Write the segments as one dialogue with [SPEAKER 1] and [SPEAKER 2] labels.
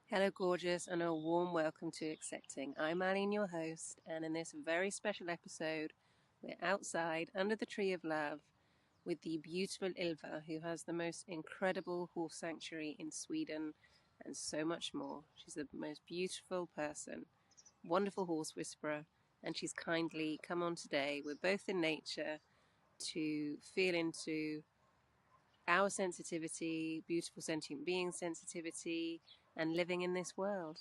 [SPEAKER 1] Hello, gorgeous, and a warm welcome to Accepting. I'm Aline, your host, and in this very special episode, we're outside under the tree of love with the beautiful Ilva, who has the most incredible horse sanctuary in Sweden and so much more. She's the most beautiful person, wonderful horse whisperer, and she's kindly come on today. We're both in nature to feel into our sensitivity, beautiful sentient being sensitivity, and living in this world.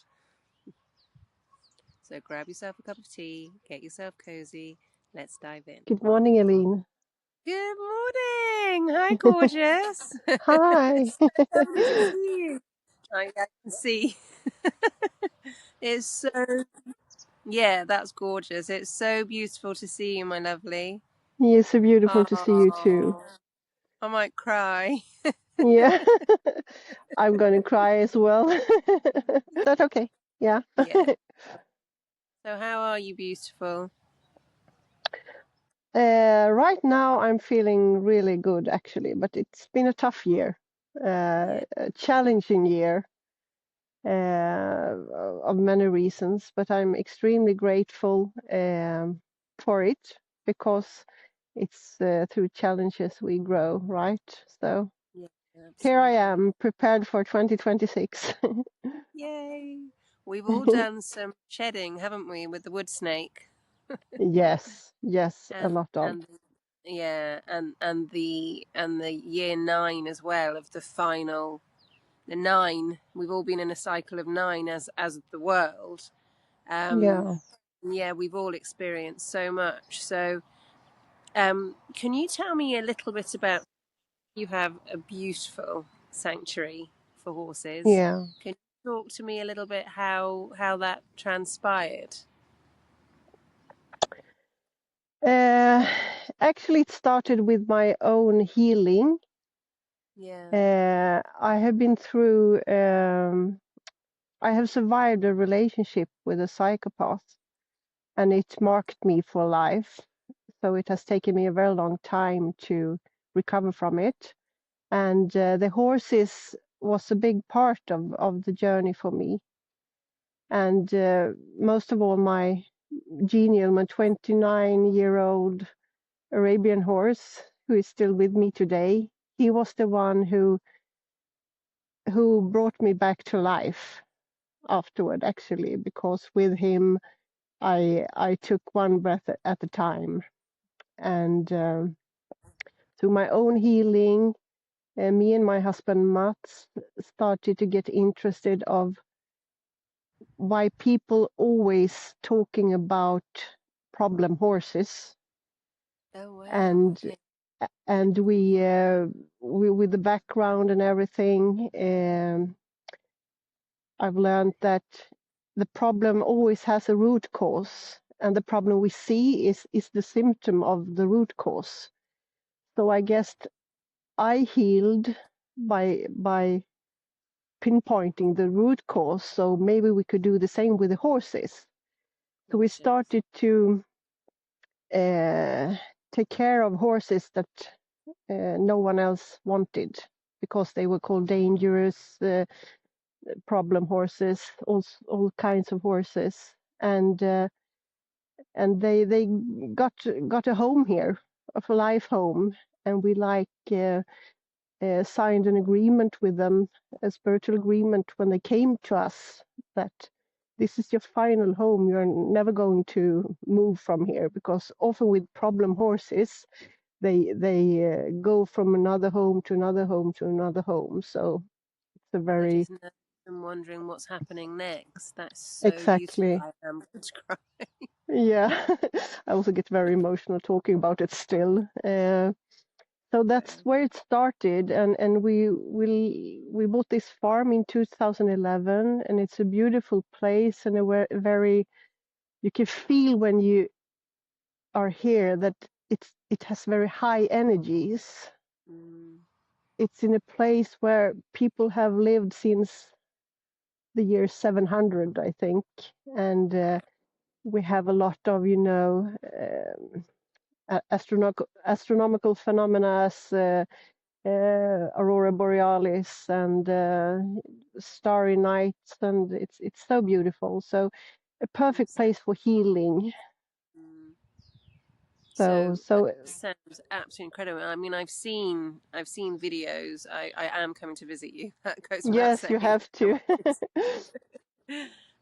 [SPEAKER 1] So grab yourself a cup of tea, get yourself cozy. Let's dive in.
[SPEAKER 2] Good morning, Aline.
[SPEAKER 1] Good morning. Hi, gorgeous.
[SPEAKER 2] Hi.
[SPEAKER 1] So lovely to see you. I can see. It's so, yeah, that's gorgeous. It's so beautiful to see you, my lovely.
[SPEAKER 2] It's so beautiful to see you too.
[SPEAKER 1] Oh, I might cry.
[SPEAKER 2] Yeah. I'm going to cry as well. Is that okay? Yeah.
[SPEAKER 1] Yeah. So how are you, beautiful?
[SPEAKER 2] Right now, I'm feeling really good, actually, but it's been a tough year,
[SPEAKER 1] Yeah.
[SPEAKER 2] a challenging year of many reasons, but I'm extremely grateful for it because it's through challenges we grow, right? So
[SPEAKER 1] Yeah,
[SPEAKER 2] here I
[SPEAKER 1] absolutely.
[SPEAKER 2] am, prepared for 2026.
[SPEAKER 1] Yay. We've all done some shedding, haven't we, with the wood snake?
[SPEAKER 2] Yes, a
[SPEAKER 1] and
[SPEAKER 2] lot of.
[SPEAKER 1] and yeah, and the year 9 as well of the 9. We've all been in a cycle of 9 as the world. Um,
[SPEAKER 2] Yeah.
[SPEAKER 1] yeah, we've all experienced so much. So, can you tell me a little bit about? You have a beautiful sanctuary for horses.
[SPEAKER 2] Yeah.
[SPEAKER 1] Can you talk to me a little bit how that transpired?
[SPEAKER 2] Uh, Actually, it started with my own healing.
[SPEAKER 1] Yeah.
[SPEAKER 2] I have been through, I have survived a relationship with a psychopath, and it marked me for life. So it has taken me a very long time to recover from it. And the horses was a big part of the journey for me. And most of all, my genial, my 29-year-old Arabian horse, who is still with me today, he was the one who brought me back to life afterward, actually, because with him, I took one breath at a time. And through my own healing, me and my husband Mats started to get interested of why people always talking about problem horses,
[SPEAKER 1] Oh wow.
[SPEAKER 2] and
[SPEAKER 1] Okay.
[SPEAKER 2] we with the background and everything, I've learned that the problem always has a root cause, and the problem we see is the symptom of the root cause. So I guess I healed by pinpointing the root cause. So maybe we could do the same with the horses. So we
[SPEAKER 1] Gorgeous.
[SPEAKER 2] started to take care of horses that no one else wanted because they were called dangerous, problem horses, all kinds of horses, and they got a home here, of a life home, and we signed an agreement with them, a spiritual agreement, when they came to us, that this is your final home. You're never going to move from here, because often with problem horses, they go from another home to another home to another home. So it's a
[SPEAKER 1] They're
[SPEAKER 2] very
[SPEAKER 1] just nervous and wondering what's happening next. That's so beautiful.
[SPEAKER 2] exactly.
[SPEAKER 1] I am going to cry.
[SPEAKER 2] Yeah, I also get very emotional talking about it still. So that's where it started, and we bought this farm in 2011, and it's a beautiful place, and a very, you can feel when you are here that it has very high energies.
[SPEAKER 1] Mm.
[SPEAKER 2] It's in a place where people have lived since the year 700, I think, and we have a lot of, astronomical phenomena, aurora borealis and starry nights, and it's so beautiful. So a perfect place for healing.
[SPEAKER 1] Mm.
[SPEAKER 2] So
[SPEAKER 1] So that
[SPEAKER 2] so
[SPEAKER 1] sounds absolutely incredible. I mean, I've seen videos. I am coming to visit you. That goes without
[SPEAKER 2] yes, you
[SPEAKER 1] saying.
[SPEAKER 2] have to.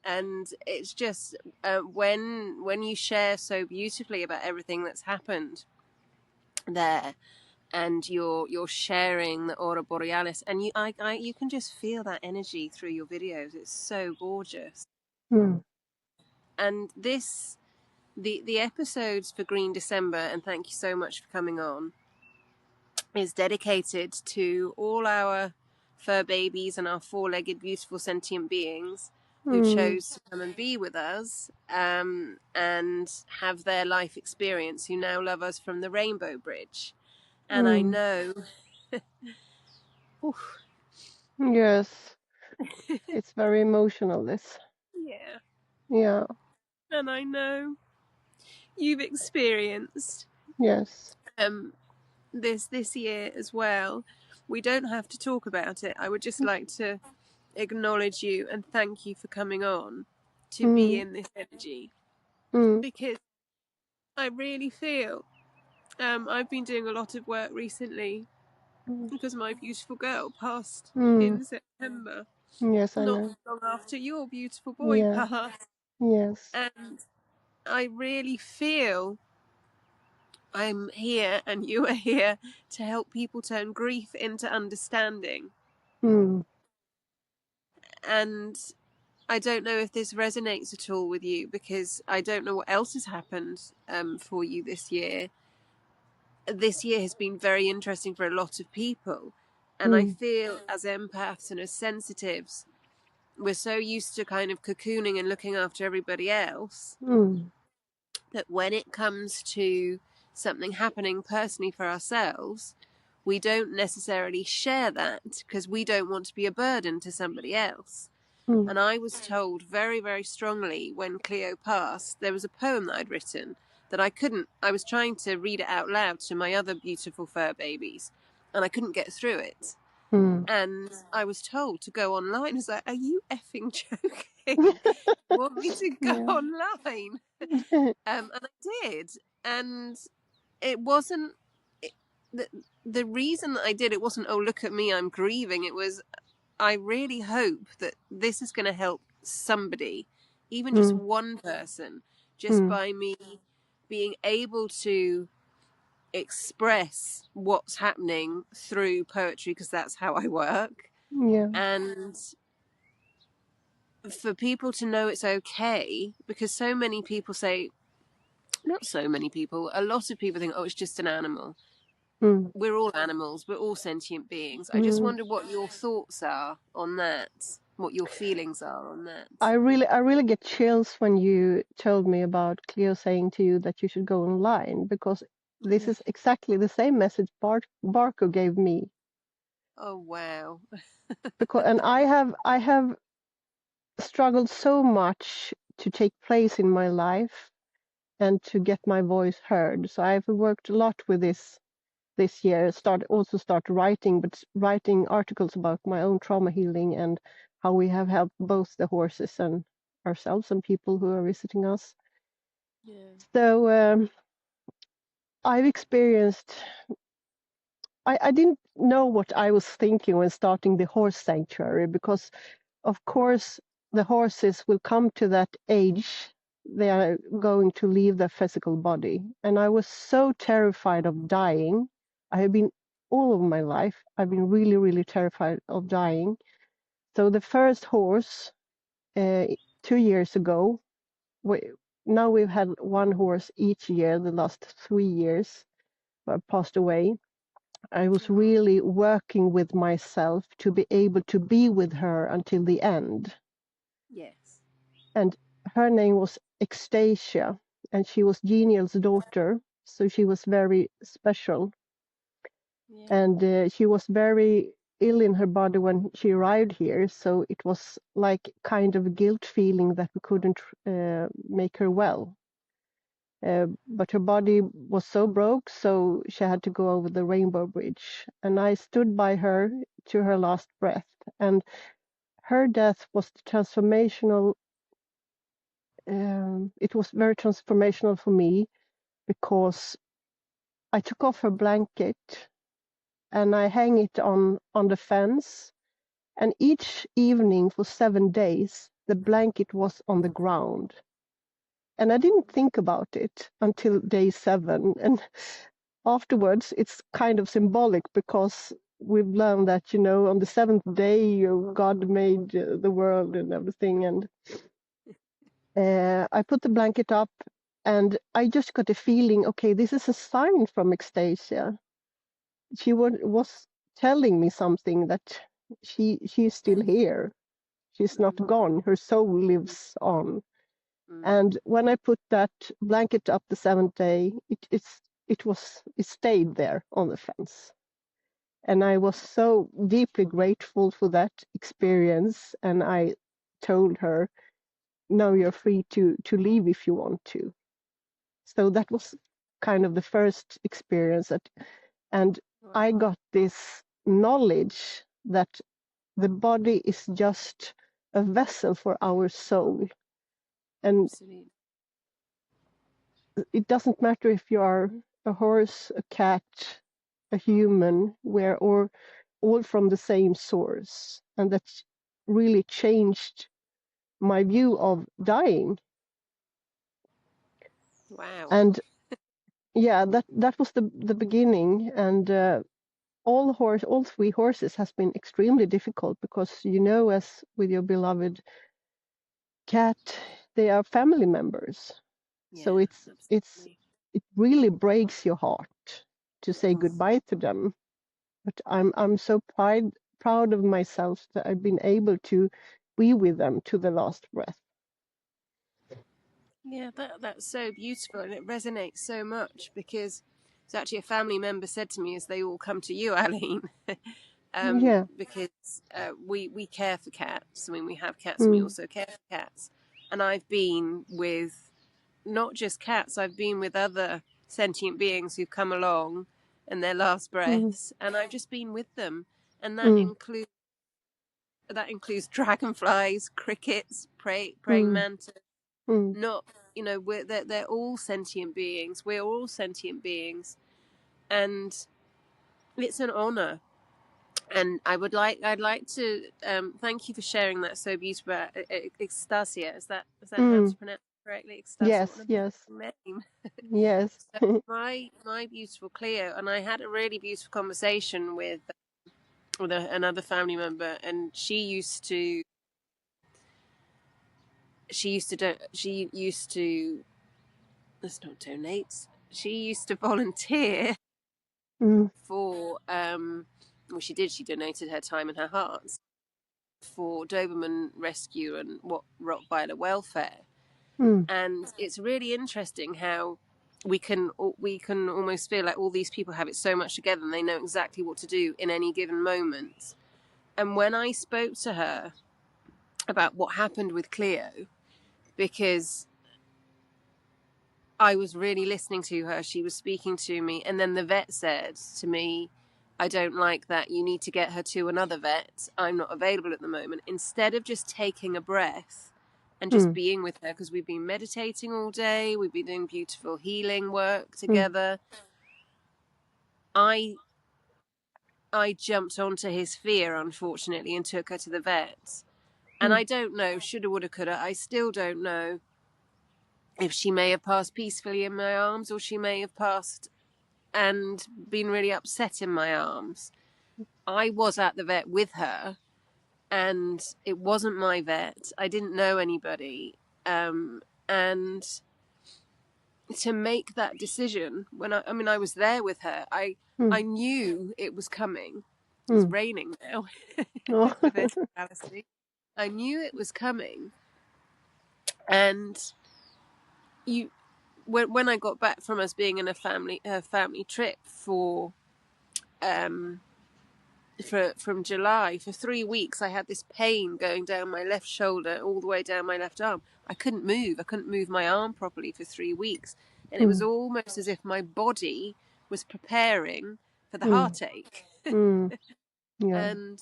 [SPEAKER 1] And it's just when you share so beautifully about everything that's happened there, and you're sharing the aurora borealis, and you can just feel that energy through your videos. It's so gorgeous.
[SPEAKER 2] Mm,
[SPEAKER 1] And the episodes for Green December, and thank you so much for coming on, is dedicated to all our fur babies and our four-legged beautiful sentient beings who
[SPEAKER 2] mm,
[SPEAKER 1] chose to come and be with us, and have their life experience, who now love us from the Rainbow Bridge. And I
[SPEAKER 2] mm.
[SPEAKER 1] know,
[SPEAKER 2] Yes, it's very emotional, this.
[SPEAKER 1] yeah,
[SPEAKER 2] Yeah,
[SPEAKER 1] and I know you've experienced
[SPEAKER 2] yes.
[SPEAKER 1] um, this year as well. We don't have to talk about it. I would just like to acknowledge you and thank you for coming on to be
[SPEAKER 2] Mm,
[SPEAKER 1] in this energy,
[SPEAKER 2] mm,
[SPEAKER 1] because I really feel I've been doing a lot of work recently
[SPEAKER 2] mm,
[SPEAKER 1] because my beautiful girl passed
[SPEAKER 2] mm.
[SPEAKER 1] in September,
[SPEAKER 2] Yes, I
[SPEAKER 1] not
[SPEAKER 2] know.
[SPEAKER 1] long after your beautiful boy
[SPEAKER 2] Yeah,
[SPEAKER 1] passed.
[SPEAKER 2] yes.
[SPEAKER 1] And I really feel I'm here and you are here to help people turn grief into understanding.
[SPEAKER 2] Mm,
[SPEAKER 1] And I don't know if this resonates at all with you, because I don't know what else has happened for you this year. This year has been very interesting for a lot of people. And I
[SPEAKER 2] mm,
[SPEAKER 1] feel as empaths and as sensitives, we're so used to kind of cocooning and looking after everybody else,
[SPEAKER 2] mm,
[SPEAKER 1] that when it comes to something happening personally for ourselves, we don't necessarily share that because we don't want to be a burden to somebody else.
[SPEAKER 2] mm,
[SPEAKER 1] And I was told very, very strongly when Cleo passed, there was a poem that I'd written that I was trying to read it out loud to my other beautiful fur babies, and I couldn't get through it.
[SPEAKER 2] mm.
[SPEAKER 1] And I was told to go online. I was like, are you effing joking? You want me to go
[SPEAKER 2] Yeah.
[SPEAKER 1] online? And I did. And it wasn't, it, the, the reason that I did it wasn't, oh, look at me, I'm grieving. It was, I really hope that this is going to help somebody, even just
[SPEAKER 2] Mm,
[SPEAKER 1] one person, just
[SPEAKER 2] mm.
[SPEAKER 1] by me being able to express what's happening through poetry, because that's how I work.
[SPEAKER 2] Yeah.
[SPEAKER 1] And for people to know it's okay, because so many people say, not so many people, a lot of people think, oh, it's just an animal.
[SPEAKER 2] Mm,
[SPEAKER 1] We're all animals, we're all sentient beings. I just
[SPEAKER 2] mm.
[SPEAKER 1] wonder what your thoughts are on that, what your feelings are on that.
[SPEAKER 2] I really get chills when you told me about Cleo saying to you that you should go online, because this is exactly the same message Barco gave me.
[SPEAKER 1] Oh, wow.
[SPEAKER 2] Because and I have struggled so much to take place in my life and to get my voice heard. So I've worked a lot with this year. Start writing, but writing articles about my own trauma healing and how we have helped both the horses and ourselves and people who are visiting us.
[SPEAKER 1] Yeah.
[SPEAKER 2] So I've experienced. I didn't know what I was thinking when starting the horse sanctuary, because of course the horses will come to that age they are going to leave their physical body, and I was so terrified of dying. I have been all of my life, I've been really, really terrified of dying. So the first horse, 2 years ago, we, now we've had one horse each year the last 3 years passed away. I was
[SPEAKER 1] Oh,
[SPEAKER 2] really working with myself to be able to be with her until the end.
[SPEAKER 1] yes.
[SPEAKER 2] And her name was Ecstasia, and she was Genial's daughter, so she was very special.
[SPEAKER 1] Yeah.
[SPEAKER 2] And she was very ill in her body when she arrived here, so it was like kind of a guilt feeling that we couldn't make her well. but her body was so broke, so she had to go over the Rainbow Bridge. And I stood by her to her last breath. And her death was transformational. It was very transformational for me because I took off her blanket and I hang it on the fence. And each evening for 7 days, the blanket was on the ground. And I didn't think about it until day 7. And afterwards, it's kind of symbolic because we've learned that, on the 7th day, God made the world and everything. And I put the blanket up and I just got a feeling, okay, this is a sign from Ecstasia. She was telling me something that she's still here. She's not gone. Her soul lives on. And when I put that blanket up the 7th day, it stayed there on the fence. And I was so deeply grateful for that experience. And I told her, now you're free to leave if you want to. So that was kind of the first experience. And I got this knowledge that the body is just a vessel for our soul. And
[SPEAKER 1] Absolutely.
[SPEAKER 2] it doesn't matter if you are a horse, a cat, a human, we're all from the same source. And that really changed my view of dying.
[SPEAKER 1] Wow.
[SPEAKER 2] And yeah, that was the beginning. And all 3 horses has been extremely difficult because, as with your beloved cat, they are family members. So
[SPEAKER 1] Yeah, absolutely.
[SPEAKER 2] it really breaks your heart to say goodbye to them. But I'm so proud of myself that I've been able to be with them to the last breath.
[SPEAKER 1] Yeah, that's so beautiful, and it resonates so much because it's actually a family member said to me as they all come to you, Aline,
[SPEAKER 2] Yeah.
[SPEAKER 1] because we care for cats. I mean, we have cats, and we
[SPEAKER 2] Mm,
[SPEAKER 1] also care for cats. And I've been with not just cats; I've been with other sentient beings who've come along and their last
[SPEAKER 2] mm,
[SPEAKER 1] breaths, and I've just been with them, and
[SPEAKER 2] mm,
[SPEAKER 1] that includes dragonflies, crickets, praying
[SPEAKER 2] mm,
[SPEAKER 1] mantis.
[SPEAKER 2] mm,
[SPEAKER 1] Not, they're all sentient beings. We're all sentient beings, and it's an honor. And I'd like to thank you for sharing that so beautiful about Ecstasia. Is that how to
[SPEAKER 2] mm.
[SPEAKER 1] pronounce it correctly? Ecstasia. What
[SPEAKER 2] Yes,
[SPEAKER 1] a
[SPEAKER 2] yes,
[SPEAKER 1] beautiful name.
[SPEAKER 2] yes.
[SPEAKER 1] So my beautiful Cleo, and I had a really beautiful conversation with another family member, and she used to let's not donate. She used to volunteer
[SPEAKER 2] Mm,
[SPEAKER 1] for well, she donated her time and her heart for Doberman rescue and what Rottweiler welfare.
[SPEAKER 2] mm,
[SPEAKER 1] And it's really interesting how we can almost feel like all these people have it so much together and they know exactly what to do in any given moment. And when I spoke to her about what happened with Cleo, because I was really listening to her. She was speaking to me. And then the vet said to me, I don't like that. You need to get her to another vet. I'm not available at the moment. Instead of just taking a breath and just
[SPEAKER 2] mm,
[SPEAKER 1] being with her, because we've been meditating all day, we've been doing beautiful healing work
[SPEAKER 2] mm,
[SPEAKER 1] together. I jumped onto his fear, unfortunately, and took her to the vet. And
[SPEAKER 2] mm,
[SPEAKER 1] I don't know, shoulda, woulda, coulda. I still don't know if she may have passed peacefully in my arms or she may have passed and been really upset in my arms. I was at the vet with her, and it wasn't my vet. I didn't know anybody. And to make that decision, I was there with her,
[SPEAKER 2] mm,
[SPEAKER 1] I knew it was coming. It's
[SPEAKER 2] mm.
[SPEAKER 1] raining now
[SPEAKER 2] Oh,
[SPEAKER 1] for this fallacy. I knew it was coming. And you, when I got back from us being in a family trip um, from July for 3 weeks, I had this pain going down my left shoulder all the way down my left arm. I couldn't move my arm properly for 3 weeks, And it was almost as if my body was preparing for the heartache.
[SPEAKER 2] Yeah.
[SPEAKER 1] And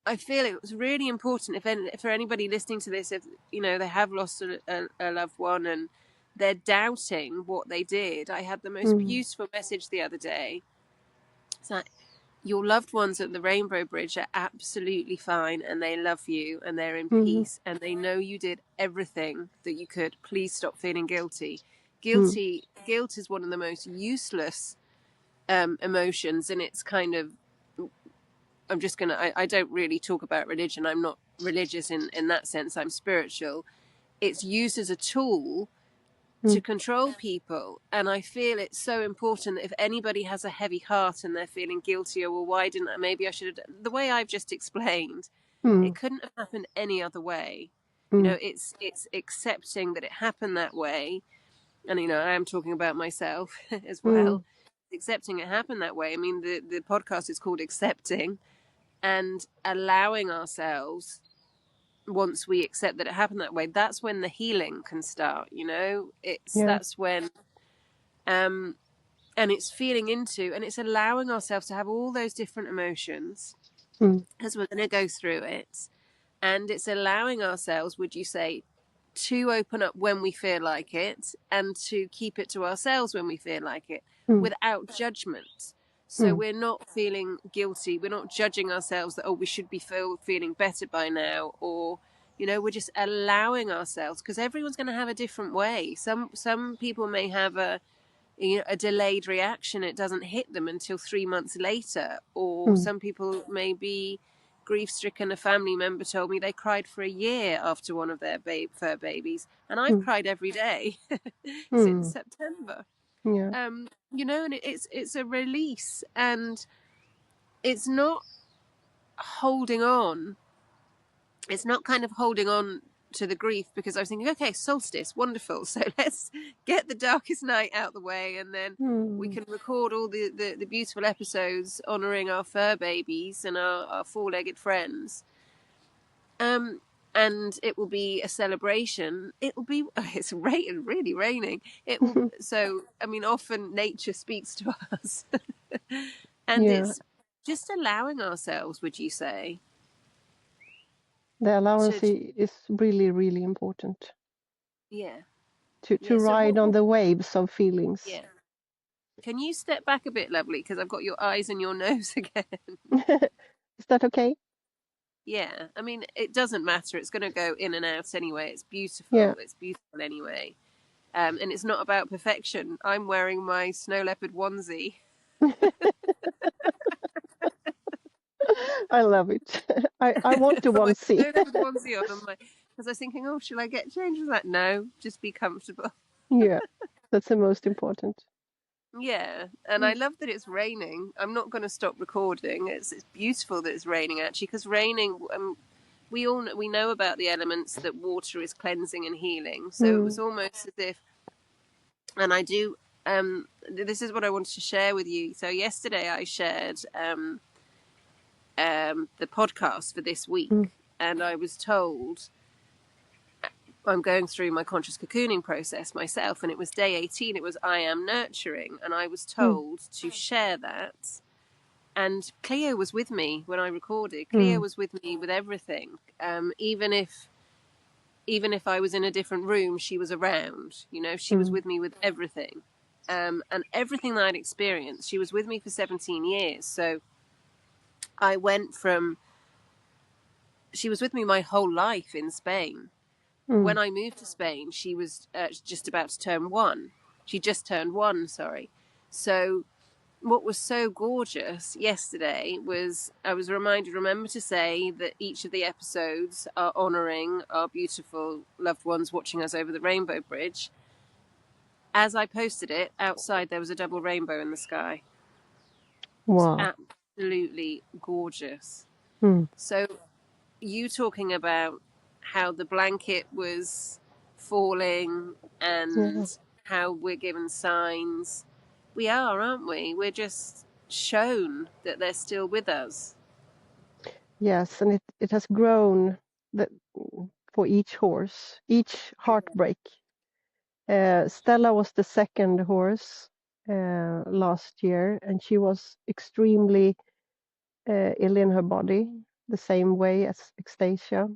[SPEAKER 1] I feel it was really important for anybody listening to this, if they have lost a loved one and they're doubting what they did. I had the most beautiful message the other day. It's like, your loved ones at the Rainbow Bridge are absolutely fine, and they love you, and they're in peace, and they know you did everything that you could. Please stop feeling guilty. Guilt is one of the most useless emotions, and it's kind of, I don't really talk about religion. I'm not religious in that sense. I'm spiritual. It's used as a tool to control people. And I feel it's so important that if anybody has a heavy heart and they're feeling guilty, or, well, why didn't I, maybe I should have done, the way I've just explained, it couldn't have happened any other way. It's accepting that it happened that way. And, I am talking about myself as well. Accepting it happened that way. I mean, the podcast is called Accepting, and allowing ourselves, once we accept that it happened that way, that's when the healing can start. That's when and it's feeling into, and it's allowing ourselves to have all those different emotions as we're going to go through it. And it's allowing ourselves, would you say, to open up when we feel like it, and to keep it to ourselves when we feel like it, without judgment. So we're not feeling guilty. We're not judging ourselves that, we should be feeling better by now. Or, we're just allowing ourselves, because everyone's going to have a different way. Some people may have a delayed reaction. It doesn't hit them until 3 months later. Or some people may be grief-stricken. A family member told me they cried for a year after one of their fur babies. And I've cried every day since September.
[SPEAKER 2] Yeah.
[SPEAKER 1] And it's a release, and it's not holding on. It's not kind of holding on to the grief, because I was thinking, okay, solstice, wonderful. So let's get the darkest night out the way, and then we can record all the beautiful episodes honouring our fur babies and our four-legged friends. And it will be a celebration. It will be, it's really raining. It will, so, I mean, often nature speaks to us. And it's just allowing ourselves, would you say?
[SPEAKER 2] The allowance is really, really important.
[SPEAKER 1] Yeah.
[SPEAKER 2] To ride on the waves of feelings.
[SPEAKER 1] Yeah. Can you step back a bit, lovely? Because I've got your eyes and your nose again.
[SPEAKER 2] Is that okay?
[SPEAKER 1] Yeah. I mean, it doesn't matter. It's going to go in and out anyway. It's beautiful. Yeah. It's beautiful anyway. And it's not about perfection. I'm wearing my snow leopard onesie.
[SPEAKER 2] I love it. I want to onesie.
[SPEAKER 1] Snow leopard onesie on, because I was thinking, should I get changed? I was like, no, just be comfortable.
[SPEAKER 2] Yeah, that's the most important.
[SPEAKER 1] Yeah, and I love that it's raining. I'm not going to stop recording. It's beautiful that it's raining, actually, because raining, we know about the elements, that water is cleansing and healing. So it was almost as if, and I do, this is what I wanted to share with you. So yesterday I shared the podcast for this week, and I was told, I'm going through my conscious cocooning process myself, and it was day 18. It was I am nurturing, and I was told to share that. And Cleo was with me when I recorded. Cleo was with me with everything. Even if I was in a different room, she was around. She was with me with everything, and everything that I'd experienced. She was with me for 17 years. So I went from. She was with me my whole life in Spain. When I moved to Spain, she was just about to turn 1. She just turned 1, sorry. So what was so gorgeous yesterday was I was reminded, remember to say that each of the episodes are honouring our beautiful loved ones watching us over the Rainbow Bridge. As I posted it, outside there was a double rainbow in the sky.
[SPEAKER 2] Wow.
[SPEAKER 1] It's absolutely gorgeous. So you talking about how the blanket was falling and how we're given signs. We are, aren't we? We're just shown that they're still with us.
[SPEAKER 2] Yes, and it has grown for each horse, each heartbreak. Stella was the second horse last year, and she was extremely ill in her body, the same way as Ecstasia.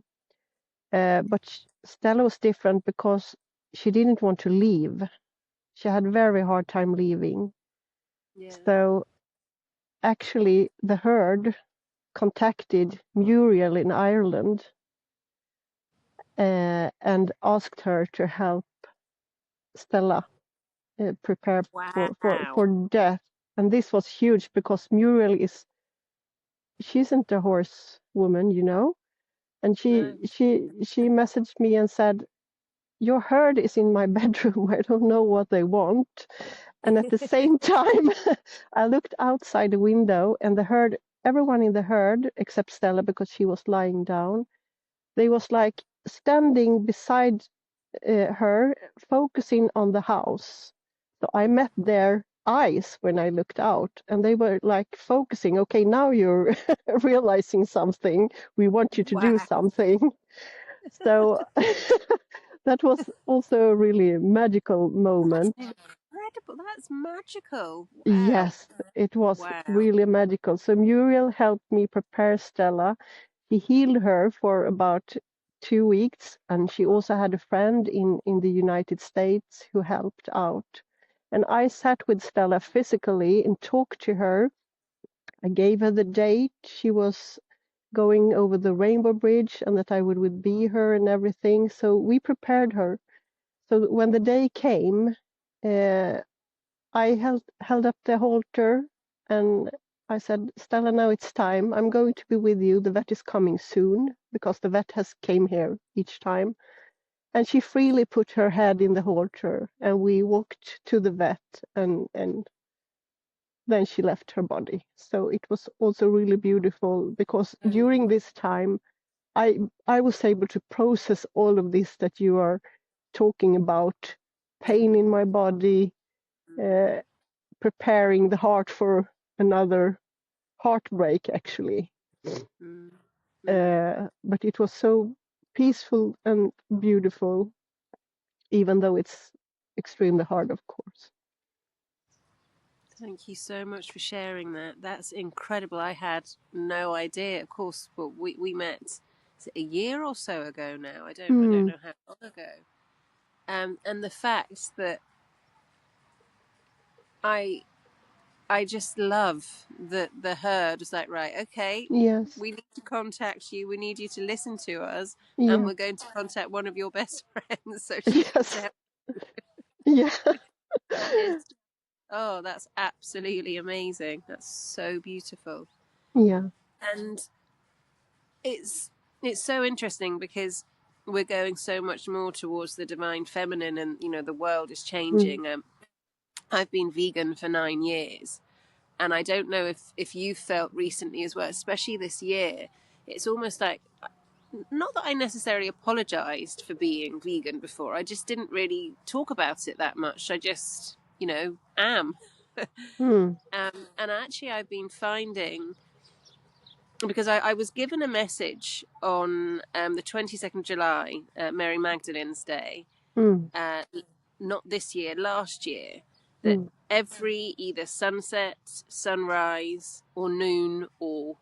[SPEAKER 2] But Stella was different because she didn't want to leave. She had a very hard time leaving.
[SPEAKER 1] Yeah.
[SPEAKER 2] So actually, the herd contacted Muriel in Ireland and asked her to help Stella prepare for
[SPEAKER 1] Wow.
[SPEAKER 2] death. And this was huge because Muriel she isn't a horse woman, you know. And
[SPEAKER 1] No.
[SPEAKER 2] she messaged me and said, "Your herd is in my bedroom. I don't know what they want." And at the same time, I looked outside the window, and everyone in the herd except Stella, because she was lying down, they was like standing beside her, focusing on the house. So I met their eyes when I looked out, and they were like focusing. Okay, now you're realizing something. We want you to do
[SPEAKER 1] Wow.
[SPEAKER 2] something. So that was also a really magical moment.
[SPEAKER 1] That's incredible. That's magical. Wow.
[SPEAKER 2] Yes, it was
[SPEAKER 1] Wow.
[SPEAKER 2] really magical. So Muriel helped me prepare Stella. He healed her for about 2 weeks, and she also had a friend in the United States who helped out. And I sat with Stella physically and talked to her. I gave her the date she was going over the Rainbow Bridge and that I would be her and everything. So we prepared her. So when the day came, I held up the halter and I said, "Stella, now it's time. I'm going to be with you. The vet is coming soon," because the vet has came here each time. And she freely put her head in the halter, and we walked to the vet, and then she left her body. So it was also really beautiful because
[SPEAKER 1] Oh,
[SPEAKER 2] during this time, I was able to process all of this that you are talking about, pain in my body, uh, preparing the heart for another heartbreak, actually.
[SPEAKER 1] mm, mm.
[SPEAKER 2] But it was so peaceful and beautiful, even though it's extremely hard, of course.
[SPEAKER 1] Thank you so much for sharing that. That's incredible. I had no idea. Of course, but we met, is it a year or so ago now? I don't
[SPEAKER 2] Mm,
[SPEAKER 1] know how long ago. And the fact that I I just love that the herd was like, right, okay,
[SPEAKER 2] yes,
[SPEAKER 1] we need to contact you. We need you to listen to us, and
[SPEAKER 2] yeah,
[SPEAKER 1] we're going to contact one of your best friends so she can
[SPEAKER 2] yes,
[SPEAKER 1] tell.
[SPEAKER 2] yeah,
[SPEAKER 1] That is, oh, that's absolutely amazing. That's so beautiful,
[SPEAKER 2] yeah,
[SPEAKER 1] and it's it's so interesting because we're going so much more towards the divine feminine, and the world is
[SPEAKER 2] mm,
[SPEAKER 1] changing. I've been vegan for 9 years, and I don't know if you've felt recently as well, especially this year. It's almost like, not that I necessarily apologized for being vegan before. I just didn't really talk about it that much. I just am.
[SPEAKER 2] mm,
[SPEAKER 1] And actually, I've been finding, because I was given a message on the 22nd of July, Mary Magdalene's Day,
[SPEAKER 2] mm,
[SPEAKER 1] uh, not this year, last year, that
[SPEAKER 2] mm,
[SPEAKER 1] every either sunset, sunrise, or noon, or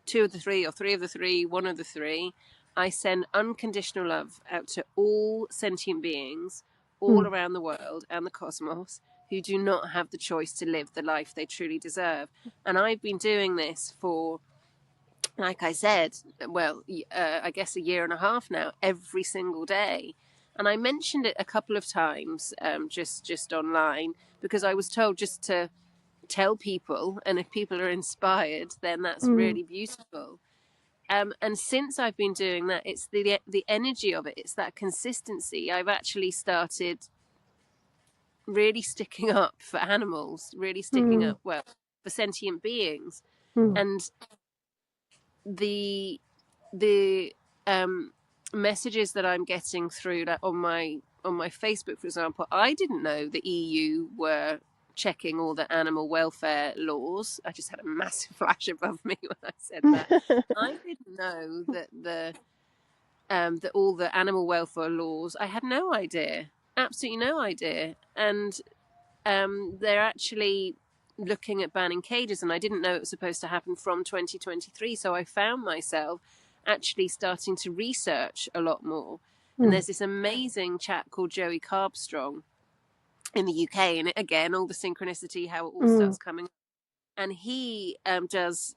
[SPEAKER 1] two of the three, or three of the three, one of the three, I send unconditional love out to all sentient beings all
[SPEAKER 2] mm,
[SPEAKER 1] around the world and the cosmos who do not have the choice to live the life they truly deserve. And I've been doing this for, like I said, well, I guess a year and a half now, every single day. And I mentioned it a couple of times, just online, because I was told just to tell people, and if people are inspired, then that's
[SPEAKER 2] mm,
[SPEAKER 1] really beautiful. And since I've been doing that, it's the energy of it. It's that consistency. I've actually started really sticking up for animals, really sticking
[SPEAKER 2] mm,
[SPEAKER 1] up, well, for sentient beings,
[SPEAKER 2] mm,
[SPEAKER 1] and the messages that I'm getting through, like on my Facebook, for example. I didn't know the EU were checking all the animal welfare laws. I just had a massive flash above me when I said that. I didn't know that all the animal welfare laws. I had no idea. absolutely no idea. And they're actually looking at banning cages, and I didn't know it was supposed to happen from 2023. So I found myself actually starting to research a lot more. And
[SPEAKER 2] Mm,
[SPEAKER 1] there's this amazing chap called Joey Carbstrong in the UK, and again, all the synchronicity, how it all
[SPEAKER 2] mm,
[SPEAKER 1] starts coming. And he does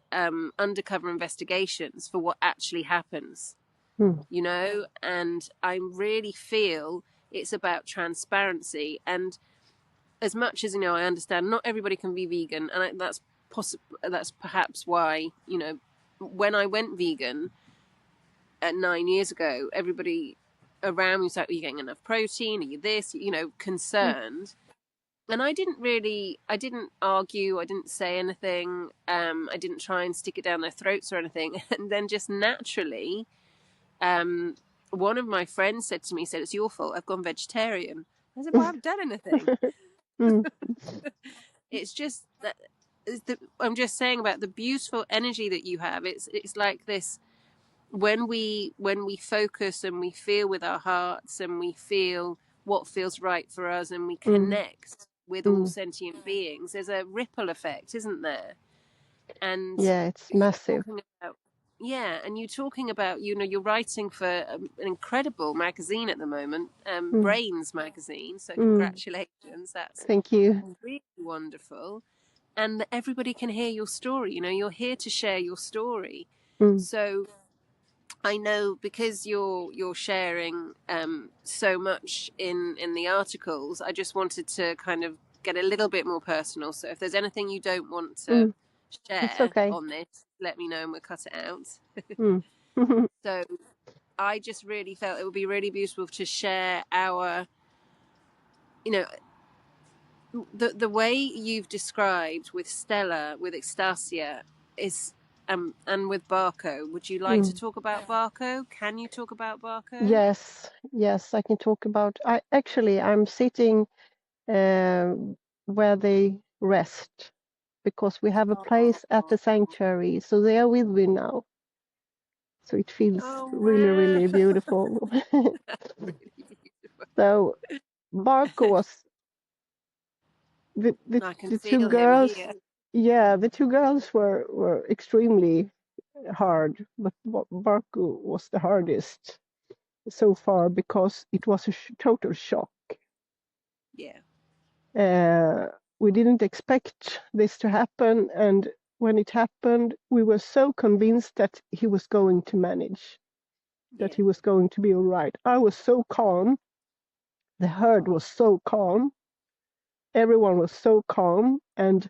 [SPEAKER 1] undercover investigations for what actually happens,
[SPEAKER 2] mm,
[SPEAKER 1] you know. And I really feel it's about transparency. And as much as, you know, I understand not everybody can be vegan, and that's possible. That's perhaps why, you know, when I went vegan at 9 years ago, everybody around me was like, "Are you getting enough protein? Are you this?" You know,
[SPEAKER 2] mm,
[SPEAKER 1] concerned. And I didn't argue, I didn't say anything, I didn't try and stick it down their throats or anything. And then just naturally, um, one of my friends said to me, said, "It's your fault, I've gone vegetarian." I said, "Well, I haven't done anything."
[SPEAKER 2] mm,
[SPEAKER 1] It's just that I'm just saying about the beautiful energy that you have. It's like this, when we focus and we feel with our hearts and we feel what feels right for us and we
[SPEAKER 2] mm,
[SPEAKER 1] connect with all
[SPEAKER 2] mm.
[SPEAKER 1] sentient beings, there's a ripple effect, isn't there? And
[SPEAKER 2] Yeah, it's
[SPEAKER 1] you
[SPEAKER 2] massive.
[SPEAKER 1] talking about, yeah, and you talking about, you know, you're writing for an incredible magazine at the moment,
[SPEAKER 2] Mm,
[SPEAKER 1] Brainz magazine. So
[SPEAKER 2] mm.
[SPEAKER 1] congratulations, that's
[SPEAKER 2] Thank you.
[SPEAKER 1] really wonderful. And everybody can hear your story. You know, you're here to share your story.
[SPEAKER 2] Mm,
[SPEAKER 1] So I know, because you're sharing so much in the articles, I just wanted to kind of get a little bit more personal. So if there's anything you don't want to
[SPEAKER 2] mm. It's
[SPEAKER 1] share
[SPEAKER 2] okay.
[SPEAKER 1] on this, let me know and we'll cut it out.
[SPEAKER 2] Mm.
[SPEAKER 1] So I just really felt it would be really beautiful to share our, you know, the way you've described with Stella, with Ecstasia, is and with Barco. Would you like to
[SPEAKER 2] Mm.
[SPEAKER 1] talk about Barco? Can you talk about Barco?
[SPEAKER 2] Yes, yes, I can talk about. I'm sitting uh, where they rest because we have a place at
[SPEAKER 1] Oh,
[SPEAKER 2] the sanctuary, so they are with me now. So it feels
[SPEAKER 1] oh
[SPEAKER 2] really,
[SPEAKER 1] wow.
[SPEAKER 2] really beautiful.
[SPEAKER 1] Really beautiful.
[SPEAKER 2] So Barco was
[SPEAKER 1] I can
[SPEAKER 2] the two
[SPEAKER 1] feel him
[SPEAKER 2] girls.
[SPEAKER 1] here.
[SPEAKER 2] Yeah, the two girls were extremely hard, but Barco was the hardest so far because it was a total shock.
[SPEAKER 1] Yeah.
[SPEAKER 2] Uh, we didn't expect this to happen, and when it happened, we were so convinced that he was going to manage, that
[SPEAKER 1] Yeah.
[SPEAKER 2] he was going to be all right. I was so calm. The herd was so calm. Everyone was so calm, and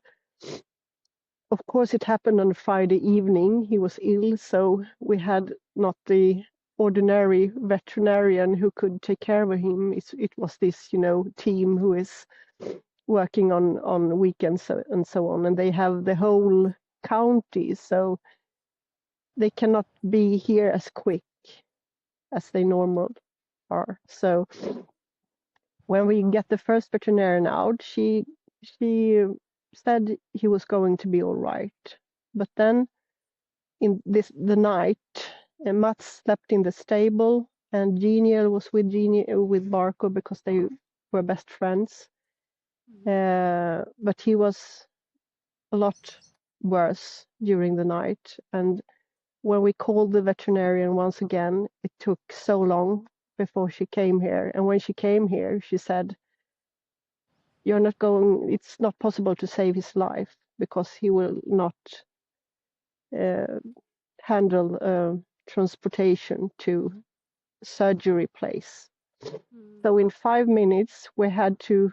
[SPEAKER 2] of course, it happened on a Friday evening. He was ill, so we had not the ordinary veterinarian who could take care of him. It was this, team who is working on weekends and so on, and they have the whole county, so they cannot be here as quick as they normally are. So when we get the first veterinarian out, she said he was going to be all right, but then in the night, Mats slept in the stable, and Genial was with Barco because they were best friends. But he was a lot worse during the night, and when we called the veterinarian once again, it took so long before she came here. And when she came here, she said, it's not possible to save his life because he will not uh, handle transportation to surgery place. So in 5 minutes, we had to,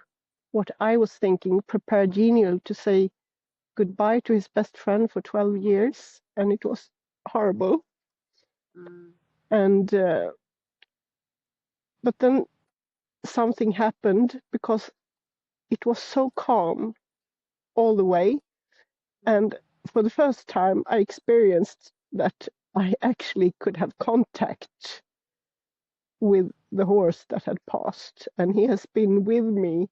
[SPEAKER 2] what I was thinking, prepare Genial to say goodbye to his best friend for 12 years. And it was horrible.
[SPEAKER 1] Mm.
[SPEAKER 2] And, but then something happened because it was so calm all the way. And for the first time, I experienced that I actually could have contact with the horse that had passed. And he has been with me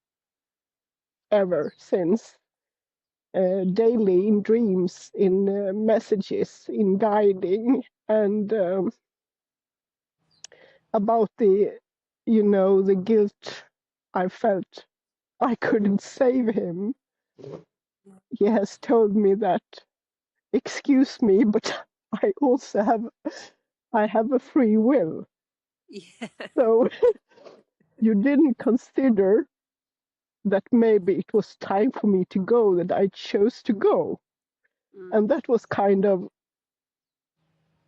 [SPEAKER 2] ever since, daily in dreams, in messages, in guiding, and about the guilt. I felt I couldn't save him, he has told me that, excuse me, but I also have a free will.
[SPEAKER 1] Yeah.
[SPEAKER 2] So you didn't consider that maybe it was time for me to go, that I chose to go. And that was kind of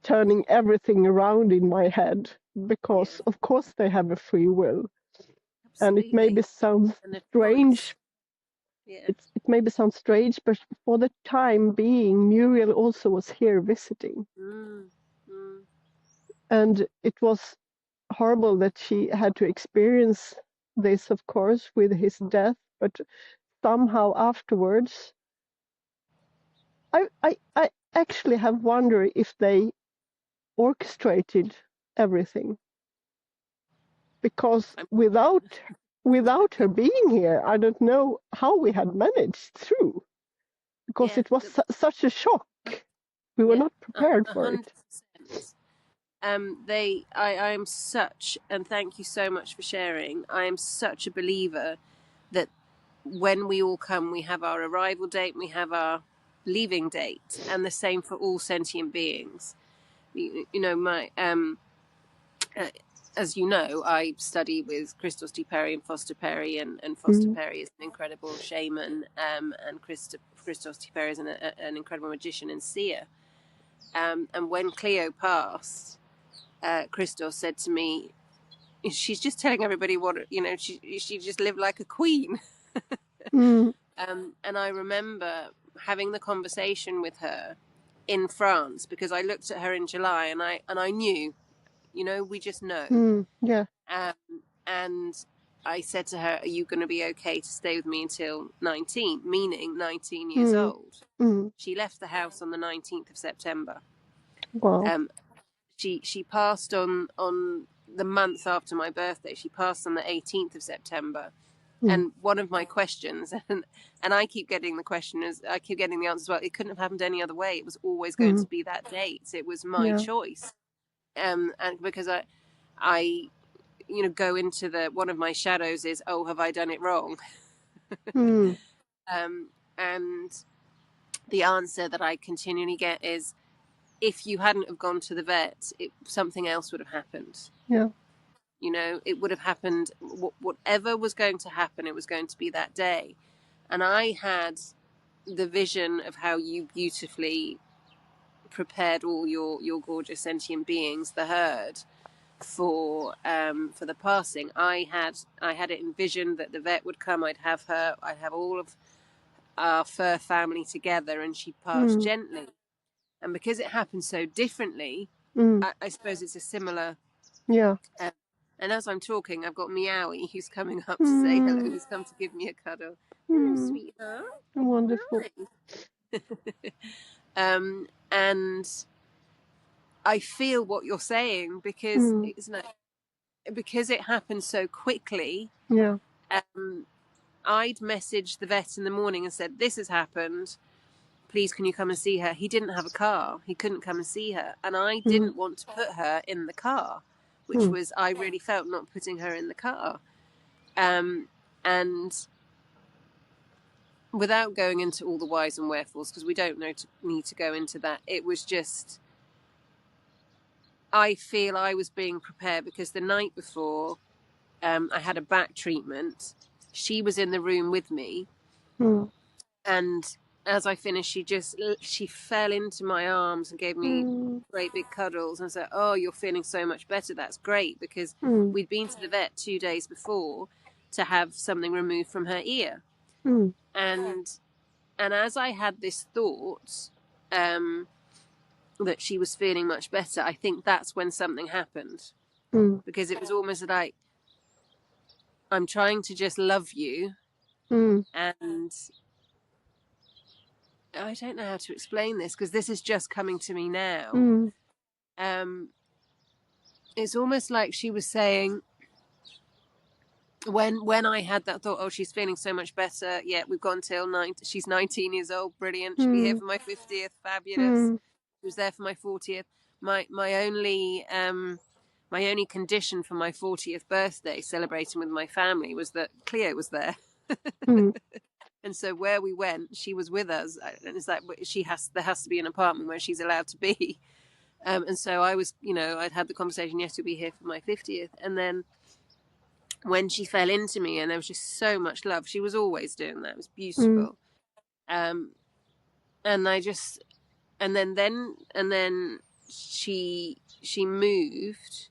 [SPEAKER 2] turning everything around in my head, because
[SPEAKER 1] Yeah.
[SPEAKER 2] of course they have a free will. And it maybe
[SPEAKER 1] Absolutely.
[SPEAKER 2] sounds
[SPEAKER 1] And a choice.
[SPEAKER 2] strange.
[SPEAKER 1] Yeah.
[SPEAKER 2] It maybe sounds strange, but for the time being, Muriel also was here visiting.
[SPEAKER 1] Mm. Mm.
[SPEAKER 2] And it was horrible that she had to experience this, of course, with his death, but somehow afterwards, I actually have wondered if they orchestrated everything, because
[SPEAKER 1] I'm,
[SPEAKER 2] without her being here, I don't know how we had managed through, because
[SPEAKER 1] yeah.
[SPEAKER 2] it was such a shock. We were
[SPEAKER 1] Yeah.
[SPEAKER 2] not prepared for it.
[SPEAKER 1] 100%. I am such, and thank you so much for sharing. I am such a believer that when we all come, we have our arrival date, we have our leaving date, and the same for all sentient beings. You know, as you know, I study with Christos D. Perry and Foster Perry, and Foster Perry is an incredible shaman, and Christos D. Perry is an incredible magician and seer. And when Cleo passed, Christos said to me, she's just telling everybody what, she just lived like a queen. And I remember having the conversation with her in France, because I looked at her in July, and I knew, we just know.
[SPEAKER 2] Yeah.
[SPEAKER 1] And I said to her, are you going to be okay to stay with me until 19, meaning 19 years old? She left the house on the 19th of September.
[SPEAKER 2] Wow.
[SPEAKER 1] She passed on the month after my birthday. She passed on the 18th of September. And one of my questions, and I keep getting the answers, well, it couldn't have happened any other way. It was always going to be that date. It was my choice. And because I go into one of my shadows is, oh, have I done it wrong? And the answer that I continually get is, if you hadn't have gone to the vet, something else would have happened.
[SPEAKER 2] Yeah.
[SPEAKER 1] It would have happened. Whatever was going to happen, it was going to be that day. And I had the vision of how you beautifully prepared all your gorgeous sentient beings, the herd, for the passing. I had it envisioned that the vet would come. I'd have all of our fur family together, and she'd pass gently. And because it happened so differently, I suppose it's a similar.
[SPEAKER 2] Yeah.
[SPEAKER 1] And as I'm talking, I've got Meowie, who's coming up to say hello, who's come to give me a cuddle. Hello, sweetheart.
[SPEAKER 2] Wonderful.
[SPEAKER 1] And I feel what you're saying, because because it happened so quickly.
[SPEAKER 2] Yeah.
[SPEAKER 1] I'd messaged the vet in the morning and said, this has happened. Please, can you come and see her? He didn't have a car. He couldn't come and see her. And I didn't want to put her in the car, which was, I really felt, not putting her in the car. And without going into all the whys and wherefores, because we don't need to go into that, it was just, I feel I was being prepared, because the night before, I had a back treatment. She was in the room with me. And as I finished, she fell into my arms and gave me great big cuddles and said, oh, you're feeling so much better. That's great, because we'd been to the vet 2 days before to have something removed from her ear. And as I had this thought that she was feeling much better, I think that's when something happened. Because it was almost like, I'm trying to just love you, and I don't know how to explain this, because this is just coming to me now. It's almost like she was saying, when I had that thought, oh, she's feeling so much better. Yeah, we've gone till 9. She's 19 years old. Brilliant. She'll be here for my 50th. Fabulous. She was there for my 40th. My only my only condition for my 40th birthday, celebrating with my family, was that Cleo was there.
[SPEAKER 2] Mm.
[SPEAKER 1] And so where we went, she was with us, and it's like there has to be an apartment where she's allowed to be. And so I was, I'd had the conversation, yes, you'll be here for my 50th. And then when she fell into me, and there was just so much love, she was always doing that. It was
[SPEAKER 2] Mm.
[SPEAKER 1] beautiful. And I just, and then she moved,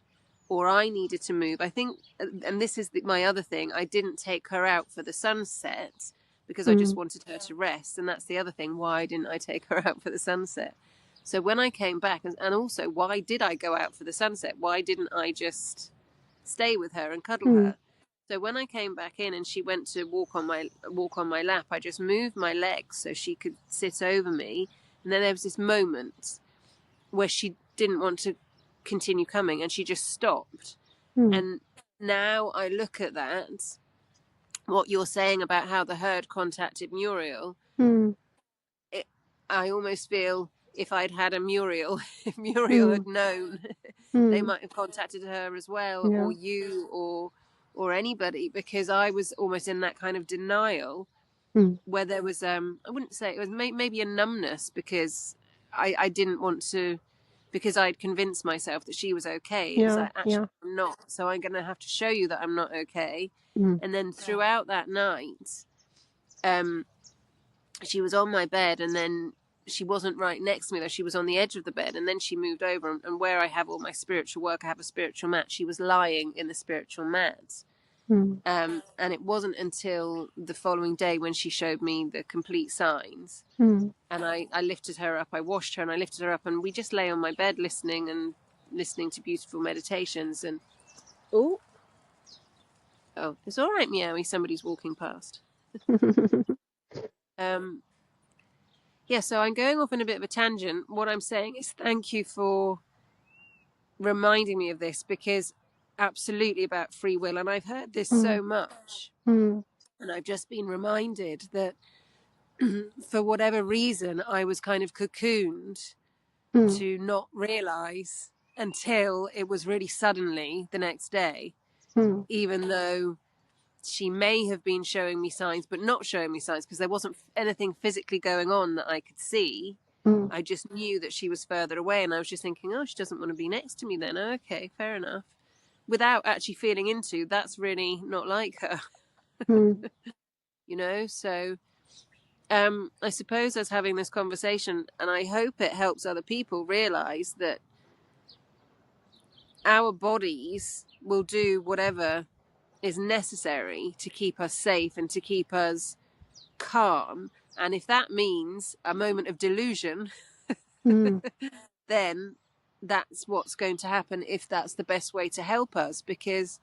[SPEAKER 1] or I needed to move. I think, and this is my other thing, I didn't take her out for the sunset because I just
[SPEAKER 2] Mm.
[SPEAKER 1] wanted her to rest. And that's the other thing. Why didn't I take her out for the sunset? So when I came back, and also, why did I go out for the sunset? Why didn't I just stay with her and cuddle
[SPEAKER 2] Mm.
[SPEAKER 1] her? So when I came back in and she went to walk on my lap, I just moved my legs so she could sit over me. And then there was this moment where she didn't want to continue coming, and she just stopped.
[SPEAKER 2] Mm.
[SPEAKER 1] And now I look at that, what you're saying about how the herd contacted Muriel,
[SPEAKER 2] Mm.
[SPEAKER 1] I almost feel if I'd had a Muriel, if Muriel
[SPEAKER 2] Mm.
[SPEAKER 1] had known, they
[SPEAKER 2] Mm.
[SPEAKER 1] might have contacted her as well,
[SPEAKER 2] Yeah.
[SPEAKER 1] or you, or anybody, because I was almost in that kind of denial
[SPEAKER 2] Mm.
[SPEAKER 1] where there was I wouldn't say it was maybe a numbness, because I didn't want to, because I'd convinced myself that she was okay. It was
[SPEAKER 2] Yeah.
[SPEAKER 1] like, actually,
[SPEAKER 2] Yeah.
[SPEAKER 1] I'm not, so I'm going to have to show you that I'm not okay.
[SPEAKER 2] Mm.
[SPEAKER 1] And then throughout that night, she was on my bed, and then she wasn't right next to me, though. She was on the edge of the bed, and then she moved over, and where I have all my spiritual work, I have a spiritual mat. She was lying in the spiritual mat.
[SPEAKER 2] Mm.
[SPEAKER 1] And it wasn't until the following day when she showed me the complete signs.
[SPEAKER 2] Mm.
[SPEAKER 1] And I lifted her up, I washed her, and I lifted her up, and we just lay on my bed listening to beautiful meditations. And oh, it's all right, Meowie, somebody's walking past. Yeah, so I'm going off in a bit of a tangent. What I'm saying is thank you for reminding me of this, because absolutely about free will, and I've heard this
[SPEAKER 2] Mm.
[SPEAKER 1] so much,
[SPEAKER 2] Mm.
[SPEAKER 1] and I've just been reminded that for whatever reason I was kind of cocooned
[SPEAKER 2] Mm.
[SPEAKER 1] to not realize until it was really suddenly the next day,
[SPEAKER 2] Mm.
[SPEAKER 1] even though she may have been showing me signs but not showing me signs, because there wasn't anything physically going on that I could see.
[SPEAKER 2] Mm.
[SPEAKER 1] I just knew that she was further away, and I was just thinking, oh, she doesn't want to be next to me then. Oh, okay, fair enough. Without actually feeling into, that's really not like her.
[SPEAKER 2] Mm.
[SPEAKER 1] So I suppose us having this conversation, and I hope it helps other people realize that our bodies will do whatever is necessary to keep us safe and to keep us calm. And if that means a moment of delusion,
[SPEAKER 2] Mm.
[SPEAKER 1] then that's what's going to happen, if that's the best way to help us. Because